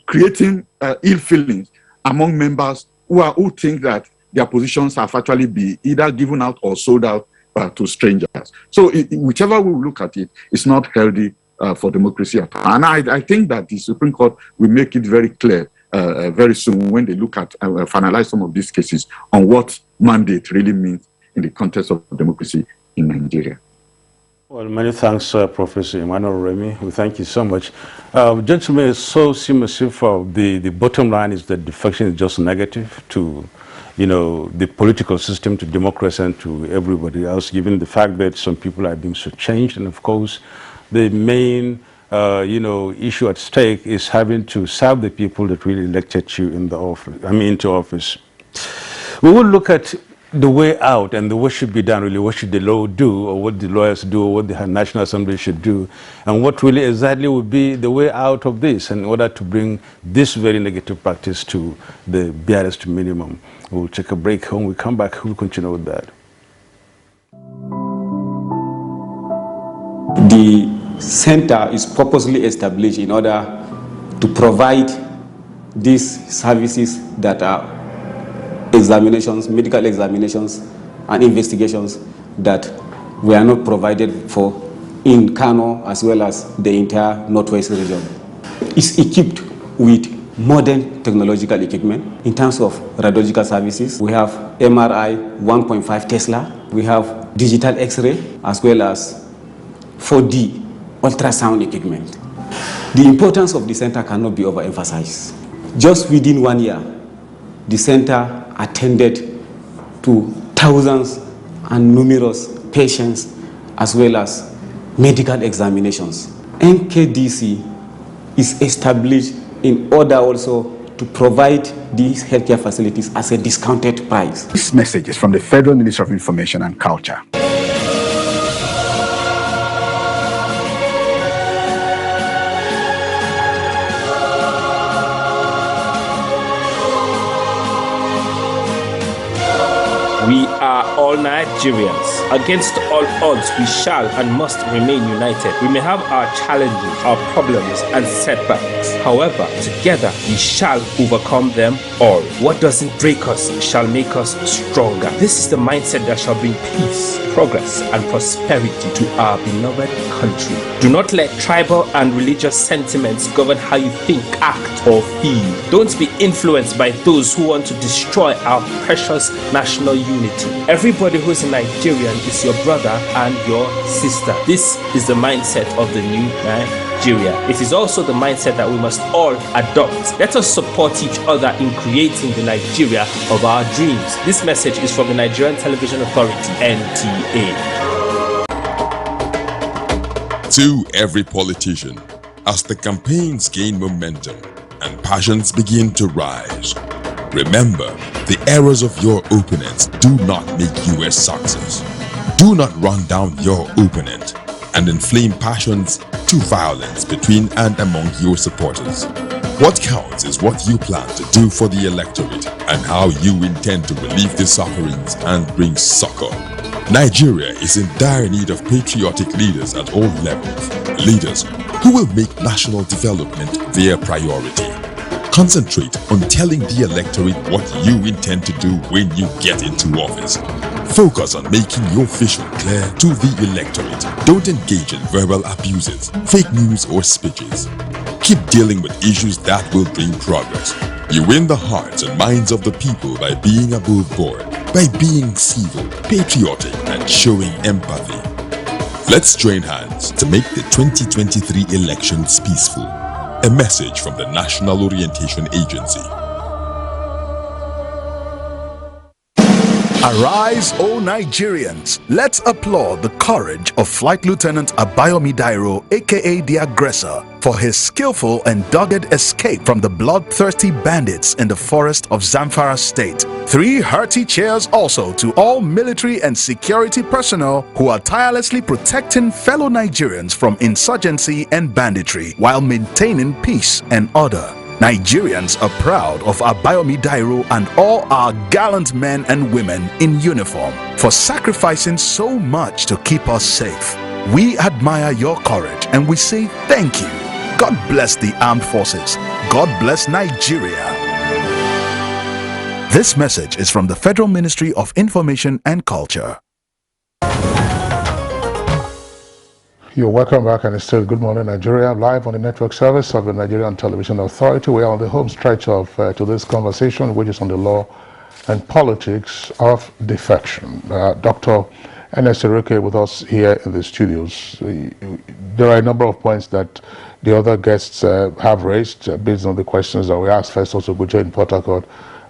creating ill feelings among members who think that their positions have actually be either given out or sold out to strangers. So whichever we look at it, it's not healthy for democracy at all. And I think that the Supreme Court will make it very clear very soon when they look at finalize some of these cases on what mandate really means in the context of democracy in Nigeria. Well, many thanks, Professor Emmanuel Remy. We thank you so much. Gentlemen, it's so submissive. The bottom line is that defection is just negative to the political system, to democracy, and to everybody else, given the fact that some people are being shortchanged. And of course, the main, issue at stake is having to serve the people that really elected you into office. We will look at the way out and what should be done, really. What should the law do, or what the lawyers do, or what the National Assembly should do, and what really exactly would be the way out of this in order to bring this very negative practice to the barest minimum. We'll take a break. When we come back, we'll continue with that. The center is purposely established in order to provide these services that are examinations, medical examinations, and investigations that were not provided for in Kano as well as the entire Northwest region. It's equipped with modern technological equipment in terms of radiological services. We have MRI 1.5 Tesla. We have digital X-ray as well as 4D ultrasound equipment. The importance of the center cannot be overemphasized. Just within 1 year, the center attended to thousands and numerous patients as well as medical examinations. NKDC is established in order also to provide these healthcare facilities as a discounted price. This message is from the Federal Ministry of Information and Culture. We are all Nigerians. Against all odds, we shall and must remain united. We may have our challenges, our problems, and setbacks. However, together we shall overcome them all. What doesn't break us shall make us stronger. This is the mindset that shall bring peace, progress, and prosperity to our beloved country. Do not let tribal and religious sentiments govern how you think, act, or feel. Don't be influenced by those who want to destroy our precious national unity. Everybody who is a Nigerian is your brother and your sister. This is the mindset of the new Nigeria. It is also the mindset that we must all adopt. Let us support each other in creating the Nigeria of our dreams. This message is from the Nigerian Television Authority, NTA. To every politician, as the campaigns gain momentum and passions begin to rise, remember, the errors of your opponents do not make you a success. Do not run down your opponent and inflame passions to violence between and among your supporters. What counts is what you plan to do for the electorate and how you intend to relieve their sufferings and bring succor. Nigeria is in dire need of patriotic leaders at all levels. Leaders who will make national development their priority. Concentrate on telling the electorate what you intend to do when you get into office. Focus on making your vision clear to the electorate. Don't engage in verbal abuses, fake news, or speeches. Keep dealing with issues that will bring progress. You win the hearts and minds of the people by being above board, by being civil, patriotic, and showing empathy. Let's join hands to make the 2023 elections peaceful. A message from the National Orientation Agency. Arise, O Nigerians! Let's applaud the courage of Flight Lieutenant Abayomi Dairo, aka the Aggressor, for his skillful and dogged escape from the bloodthirsty bandits in the forest of Zamfara State. 3 hearty cheers also to all military and security personnel who are tirelessly protecting fellow Nigerians from insurgency and banditry while maintaining peace and order. Nigerians are proud of Abayomi Dairo and all our gallant men and women in uniform for sacrificing so much to keep us safe. We admire your courage and we say thank you. God bless the armed forces. God bless Nigeria. This message is from the Federal Ministry of Information and Culture. You're welcome back, and it's still Good Morning Nigeria, live on the network service of the Nigerian Television Authority. We are on the home stretch of today's conversation, which is on the law and politics of defection. Dr. Ernest Ereke with us here in the studios. There are a number of points that the other guests have raised based on the questions that we asked Festus Oguche in Port Harcourt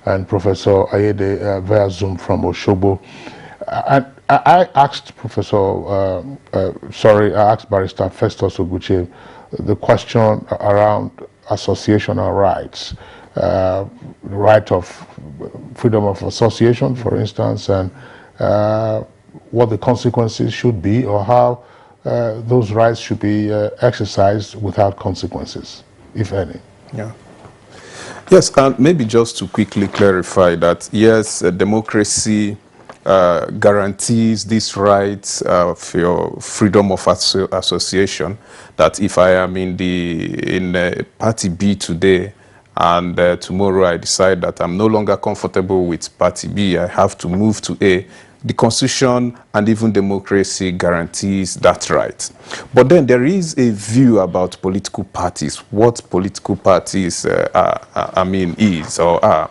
and Professor Ayede via Zoom from Osogbo. I asked I asked Barrister Festus Oguche the question around associational rights, right of freedom of association, for instance, and what the consequences should be, or how those rights should be exercised without consequences, if any. Yeah. Yes, and maybe just to quickly clarify that, yes, democracy guarantees this right for your freedom of association, that if I am in party B today and tomorrow I decide that I'm no longer comfortable with party B, I have to move to A. The Constitution and even democracy guarantees that right. But then there is a view about political parties, what political parties is or are.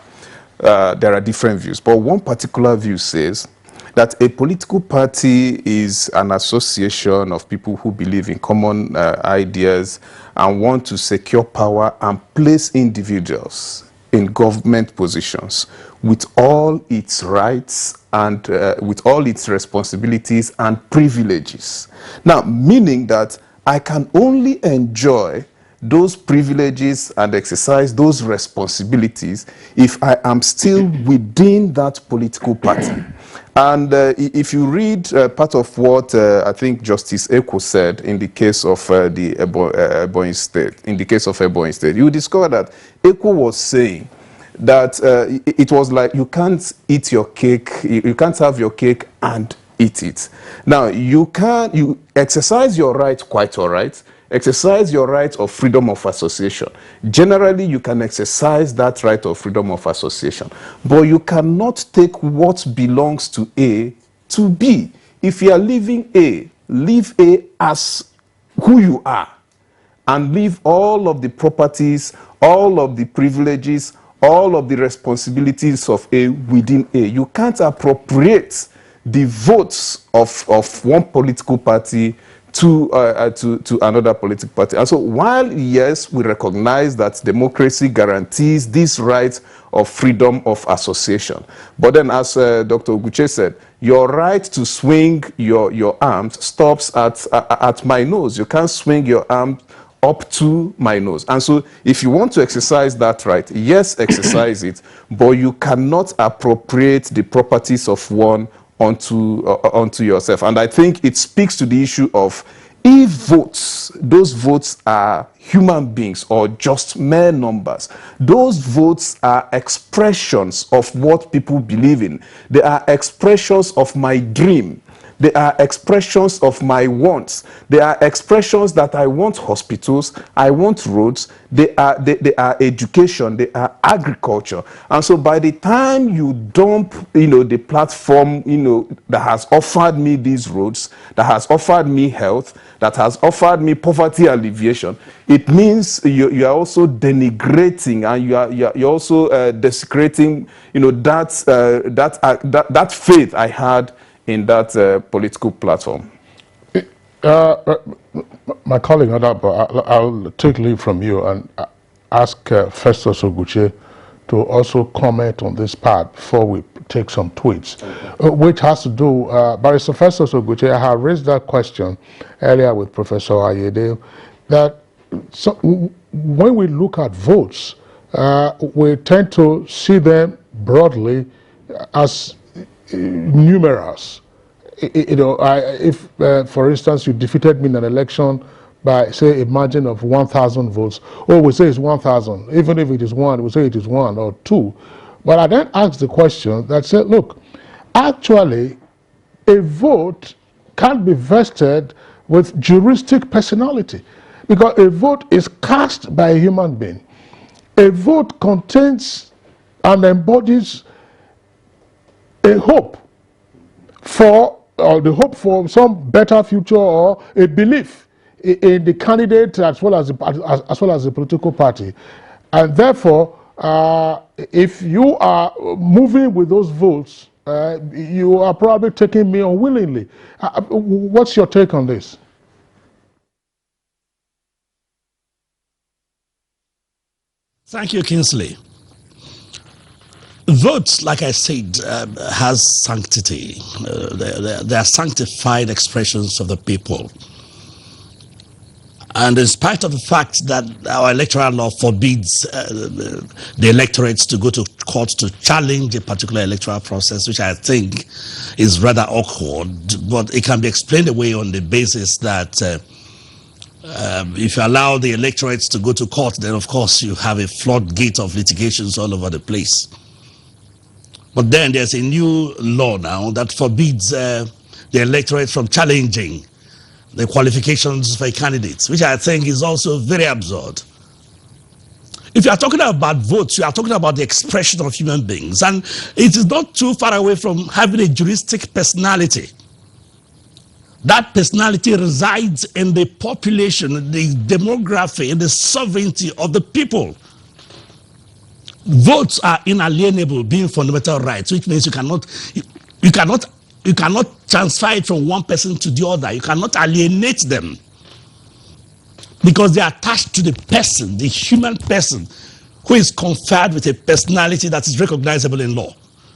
There are different views, but one particular view says that a political party is an association of people who believe in common ideas and want to secure power and place individuals in government positions with all its rights and with all its responsibilities and privileges. Now, meaning that I can only enjoy those privileges and exercise those responsibilities if I am still within that political party. And if you read part of what I think Justice Eko said in the case of the Ebonyi State, you discover that Eko was saying that it was like you can't eat your cake, you can't have your cake and eat it. Now, you exercise your right, quite all right, exercise your right of freedom of association. Generally, you can exercise that right of freedom of association, but you cannot take what belongs to A to B. If you are leaving A, leave A as who you are, and leave all of the properties, all of the privileges, all of the responsibilities of A within A. You can't appropriate the votes of one political party to another political party. And so while, yes, we recognize that democracy guarantees this right of freedom of association, but then as Dr. Oguche said, your right to swing your arms stops at my nose. You can't swing your arm up to my nose. And so if you want to exercise that right, yes, exercise it, but you cannot appropriate the properties of one onto yourself. And I think it speaks to the issue of if votes, those votes are human beings or just mere numbers. Those votes are expressions of what people believe in. They are expressions of my dream. They are expressions of my wants. They are expressions that I want hospitals, I want roads, they are education, they are agriculture. And so by the time you dump, the platform, that has offered me these roads, that has offered me health, that has offered me poverty alleviation, it means you are also denigrating and you're also desecrating, that faith I had in that political platform. My colleague, I'll take leave from you and ask Festus Oguche to also comment on this part before we take some tweets, which has to do, Barrister Festus Oguche, I have raised that question earlier with Professor Ayede, that when we look at votes, we tend to see them broadly as numerous. If, for instance, you defeated me in an election by, say, a margin of 1,000 votes, we say it's 1,000. Even if it is 1, we say it is 1 or 2. But I then asked the question that said, look, actually, a vote can't be vested with juristic personality, because a vote is cast by a human being. A vote contains and embodies a hope for, or the hope for some better future, or a belief in the candidate as well as the political party. And therefore, if you are moving with those votes, you are probably taking me unwillingly. What's your take on this? Thank you, Kingsley. Votes, like I said, has sanctity. They are sanctified expressions of the people. And in spite of the fact that our electoral law forbids the electorates to go to court to challenge a particular electoral process, which I think is rather awkward, but it can be explained away on the basis that if you allow the electorates to go to court, then of course you have a floodgate of litigations all over the place. But then there's a new law now that forbids the electorate from challenging the qualifications for candidates, which I think is also very absurd. If you are talking about votes, you are talking about the expression of human beings, and it is not too far away from having a juristic personality. That personality resides in the population, the demography, and the sovereignty of the people. Votes are inalienable, being fundamental rights, which means you cannot transfer it from one person to the other. You cannot alienate them, because they are attached to the person, the human person, who is conferred with a personality that is recognizable in law.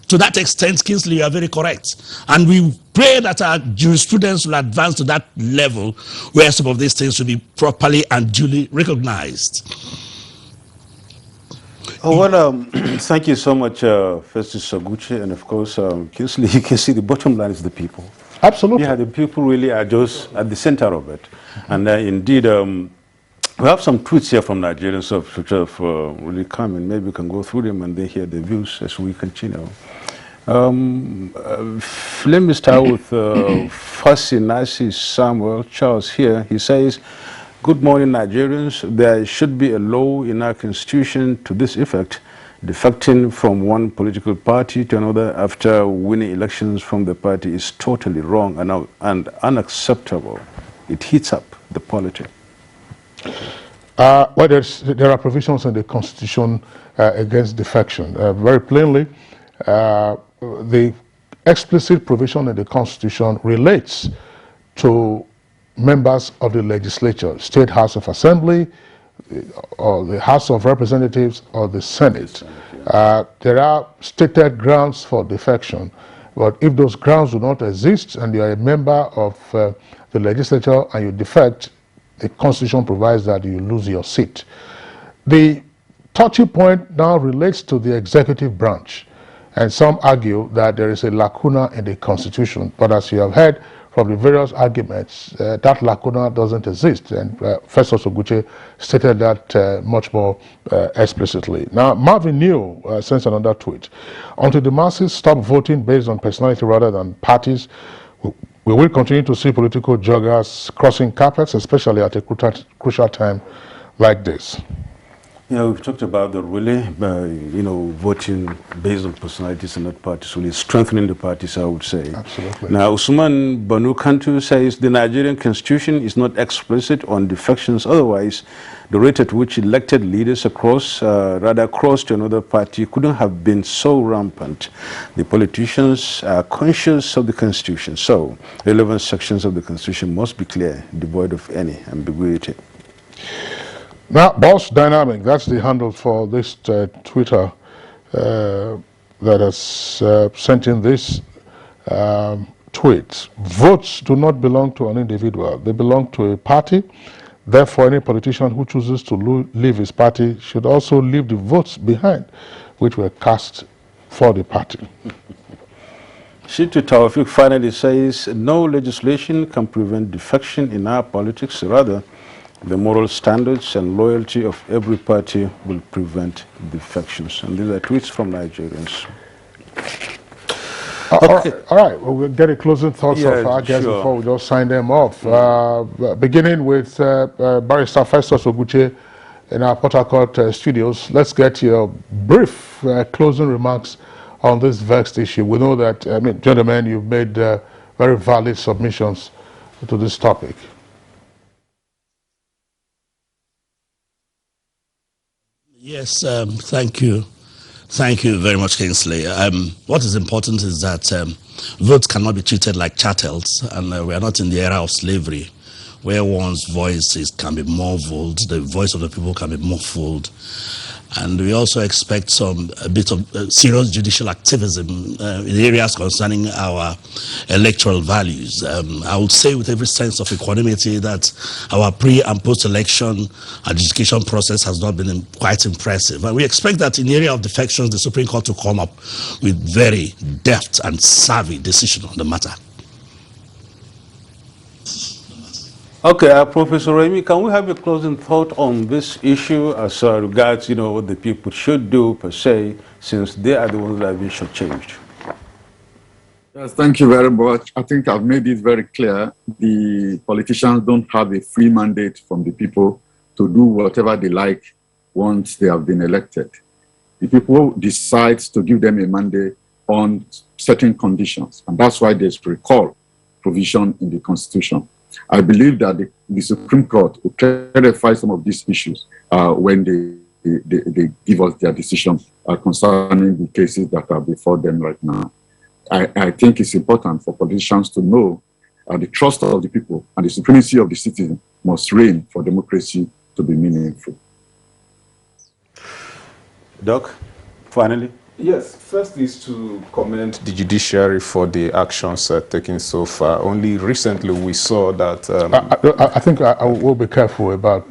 To that extent, Kingsley, you are very correct. And we pray that our jurisprudence will advance to that level where some of these things will be properly and duly recognized. Oh, well, thank you so much, Festus Oguche, and of course, Kingsley, you can see the bottom line is the people. Absolutely. Yeah, the people really are just at the center of it. And indeed, we have some tweets here from Nigerians which have really come in. Maybe we can go through them and then hear the views as we continue. Let me start with Fascinasi Samuel Charles here. He says, "Good morning, Nigerians. There should be a law in our constitution to this effect. Defecting from one political party to another after winning elections from the party is totally wrong and unacceptable. It heats up the polity." Well, there are provisions in the Constitution against defection. Very plainly, the explicit provision in the Constitution relates to members of the legislature, State House of Assembly, or the House of Representatives, or the Senate. There are stated grounds for defection, but if those grounds do not exist and you are a member of the legislature and you defect, the Constitution provides that you lose your seat. The touchy point now relates to the executive branch, and some argue that there is a lacuna in the Constitution, but as you have heard from the various arguments, that lacuna doesn't exist, and Festus Oguche stated that much more explicitly. Now, Marvin New sends another tweet. "Until the masses stop voting based on personality rather than parties, we will continue to see political joggers crossing carpets, especially at a crucial time like this." Yeah, we've talked about the really, voting based on personalities and not parties, really strengthening the parties, I would say. Absolutely. Now, Usman Banu Kantu says the Nigerian constitution is not explicit on defections. Otherwise, the rate at which elected leaders cross to another party couldn't have been so rampant. The politicians are conscious of the constitution, so relevant sections of the constitution must be clear, devoid of any ambiguity. Now, Boss Dynamic, that's the handle for this Twitter that has sent in this tweet. Votes do not belong to an individual. They belong to a party. Therefore, any politician who chooses to leave his party should also leave the votes behind, which were cast for the party. Shitu Taufik finally says, no legislation can prevent defection in our politics. Rather, the moral standards and loyalty of every party will prevent defections. And these are tweets from Nigerians. Okay. All right. Well, we'll get a closing thoughts of our guests before we just sign them off. Beginning with Barrister Festus Oguche in our Port Harcourt studios. Let's get your brief closing remarks on this vexed issue. We know that, gentlemen, you've made very valid submissions to this topic. Yes, thank you. Thank you very much, Kingsley. What is important is that votes cannot be treated like chattels, and we are not in the era of slavery, where one's voice can be muffled, the voice of the people can be muffled. And we also expect a bit of serious judicial activism in areas concerning our electoral values. I would say with every sense of equanimity that our pre- and post-election adjudication process has not been quite impressive. And we expect that in the area of defections, the Supreme Court to come up with very deft and savvy decision on the matter. Okay, Professor Remy, can we have a closing thought on this issue as regards, what the people should do per se, since they are the ones that have been shortchanged? Yes, thank you very much. I think I've made it very clear. The politicians don't have a free mandate from the people to do whatever they like once they have been elected. The people decide to give them a mandate on certain conditions, and that's why there's recall provision in the Constitution. I believe that the Supreme Court will clarify some of these issues when they give us their decision concerning the cases that are before them right now. I think it's important for politicians to know the trust of the people and the supremacy of the citizen must reign for democracy to be meaningful. Doc, finally. Yes, first is to commend the judiciary for the actions taken so far. Only recently we saw that... I think I will be careful about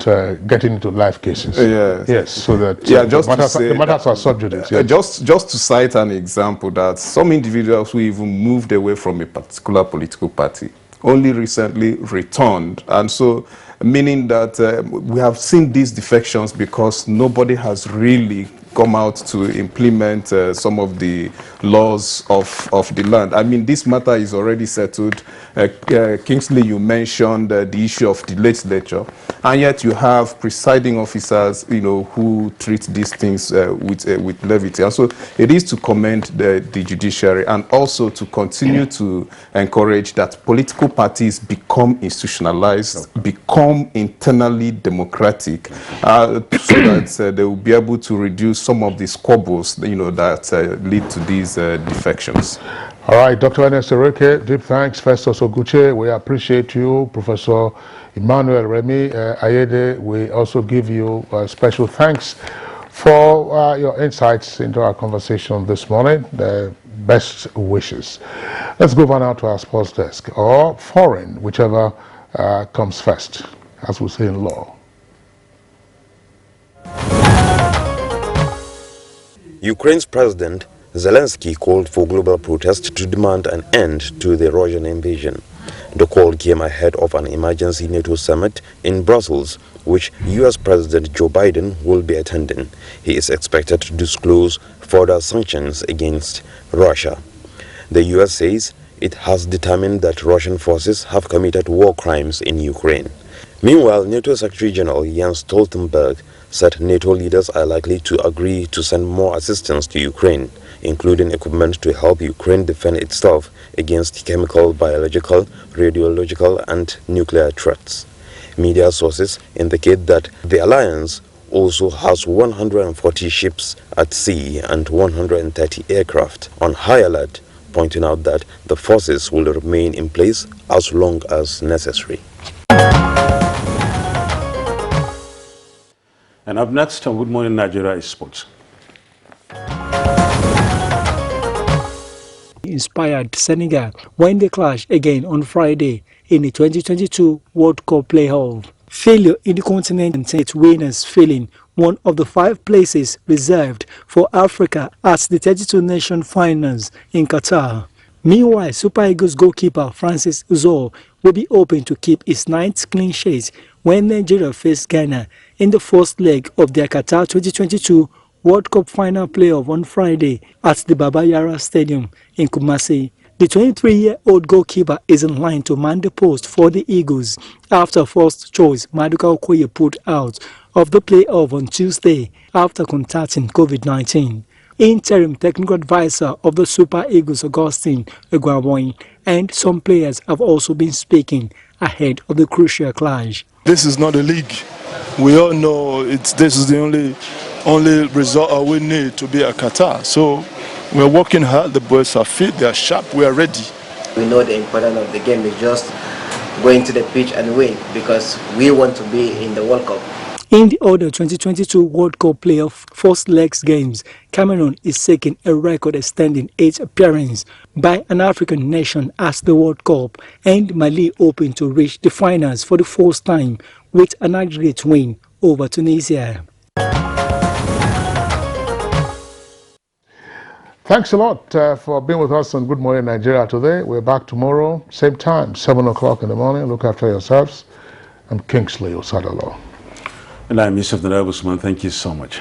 getting into live cases. Yes, so that the matters are sub judice. Yes. Just to cite an example, that some individuals who even moved away from a particular political party only recently returned. And so, meaning that we have seen these defections because nobody has really come out to implement some of the laws of the land. I mean, this matter is already settled. Kingsley, you mentioned the issue of the legislature, and yet you have presiding officers, who treat these things with levity. And so it is to commend the judiciary, and also to continue to encourage that political parties become institutionalized, become internally democratic, so that they will be able to reduce some of the squabbles, that lead to these defections. All right, Dr. Ernest Oreke, deep thanks. Festus Oguche, we appreciate you. Professor Emmanuel Remy Ayede, we also give you special thanks for your insights into our conversation this morning. The best wishes. Let's move on now to our sports desk, or foreign, whichever comes first, as we say in law. Ukraine's President Zelensky called for global protest to demand an end to the Russian invasion. The call came ahead of an emergency NATO summit in Brussels, which US President Joe Biden will be attending. He is expected to disclose further sanctions against Russia. The US says it has determined that Russian forces have committed war crimes in Ukraine. Meanwhile, NATO Secretary General Jens Stoltenberg said NATO leaders are likely to agree to send more assistance to Ukraine, including equipment to help Ukraine defend itself against chemical, biological, radiological, and nuclear threats. Media sources indicate that the alliance also has 140 ships at sea and 130 aircraft on high alert, pointing out that the forces will remain in place as long as necessary. And up next on Good Morning Nigeria is sports. inspired Senegal when they clash again on Friday in the 2022 World Cup playoff. Failure in the continent sent winners filling one of the 5 places reserved for Africa at the 32-nation finals in Qatar. Meanwhile, Super Eagles goalkeeper Francis Uzoho will be hoping to keep his 9th clean sheet when Nigeria face Ghana in the first leg of their Qatar 2022 World Cup final playoff on Friday at the Baba Yara Stadium in Kumasi. The 23-year-old goalkeeper is in line to man the post for the Eagles after first choice Maduka Okoye pulled out of the playoff on Tuesday after contracting COVID-19. Interim technical advisor of the Super Eagles, Augustine Eguavoin, and some players have also been speaking ahead of the crucial clash. This is not a league. We all know this is the only result we need to be at Qatar. So we're working hard. The boys are fit, they are sharp, we are ready. We know the importance of the game is just going to the pitch and win because we want to be in the World Cup. In the other 2022 World Cup playoff first legs games, Cameroon is seeking a record-extending 8th appearance by an African nation at the World Cup, and Mali hoping to reach the finals for the first time with an aggregate win over Tunisia. Thanks a lot for being with us on Good Morning Nigeria today. We're back tomorrow, same time, 7 o'clock in the morning. Look after yourselves. I'm Kingsley Osadolo. And I'm Yusuf Narabusman. Thank you so much.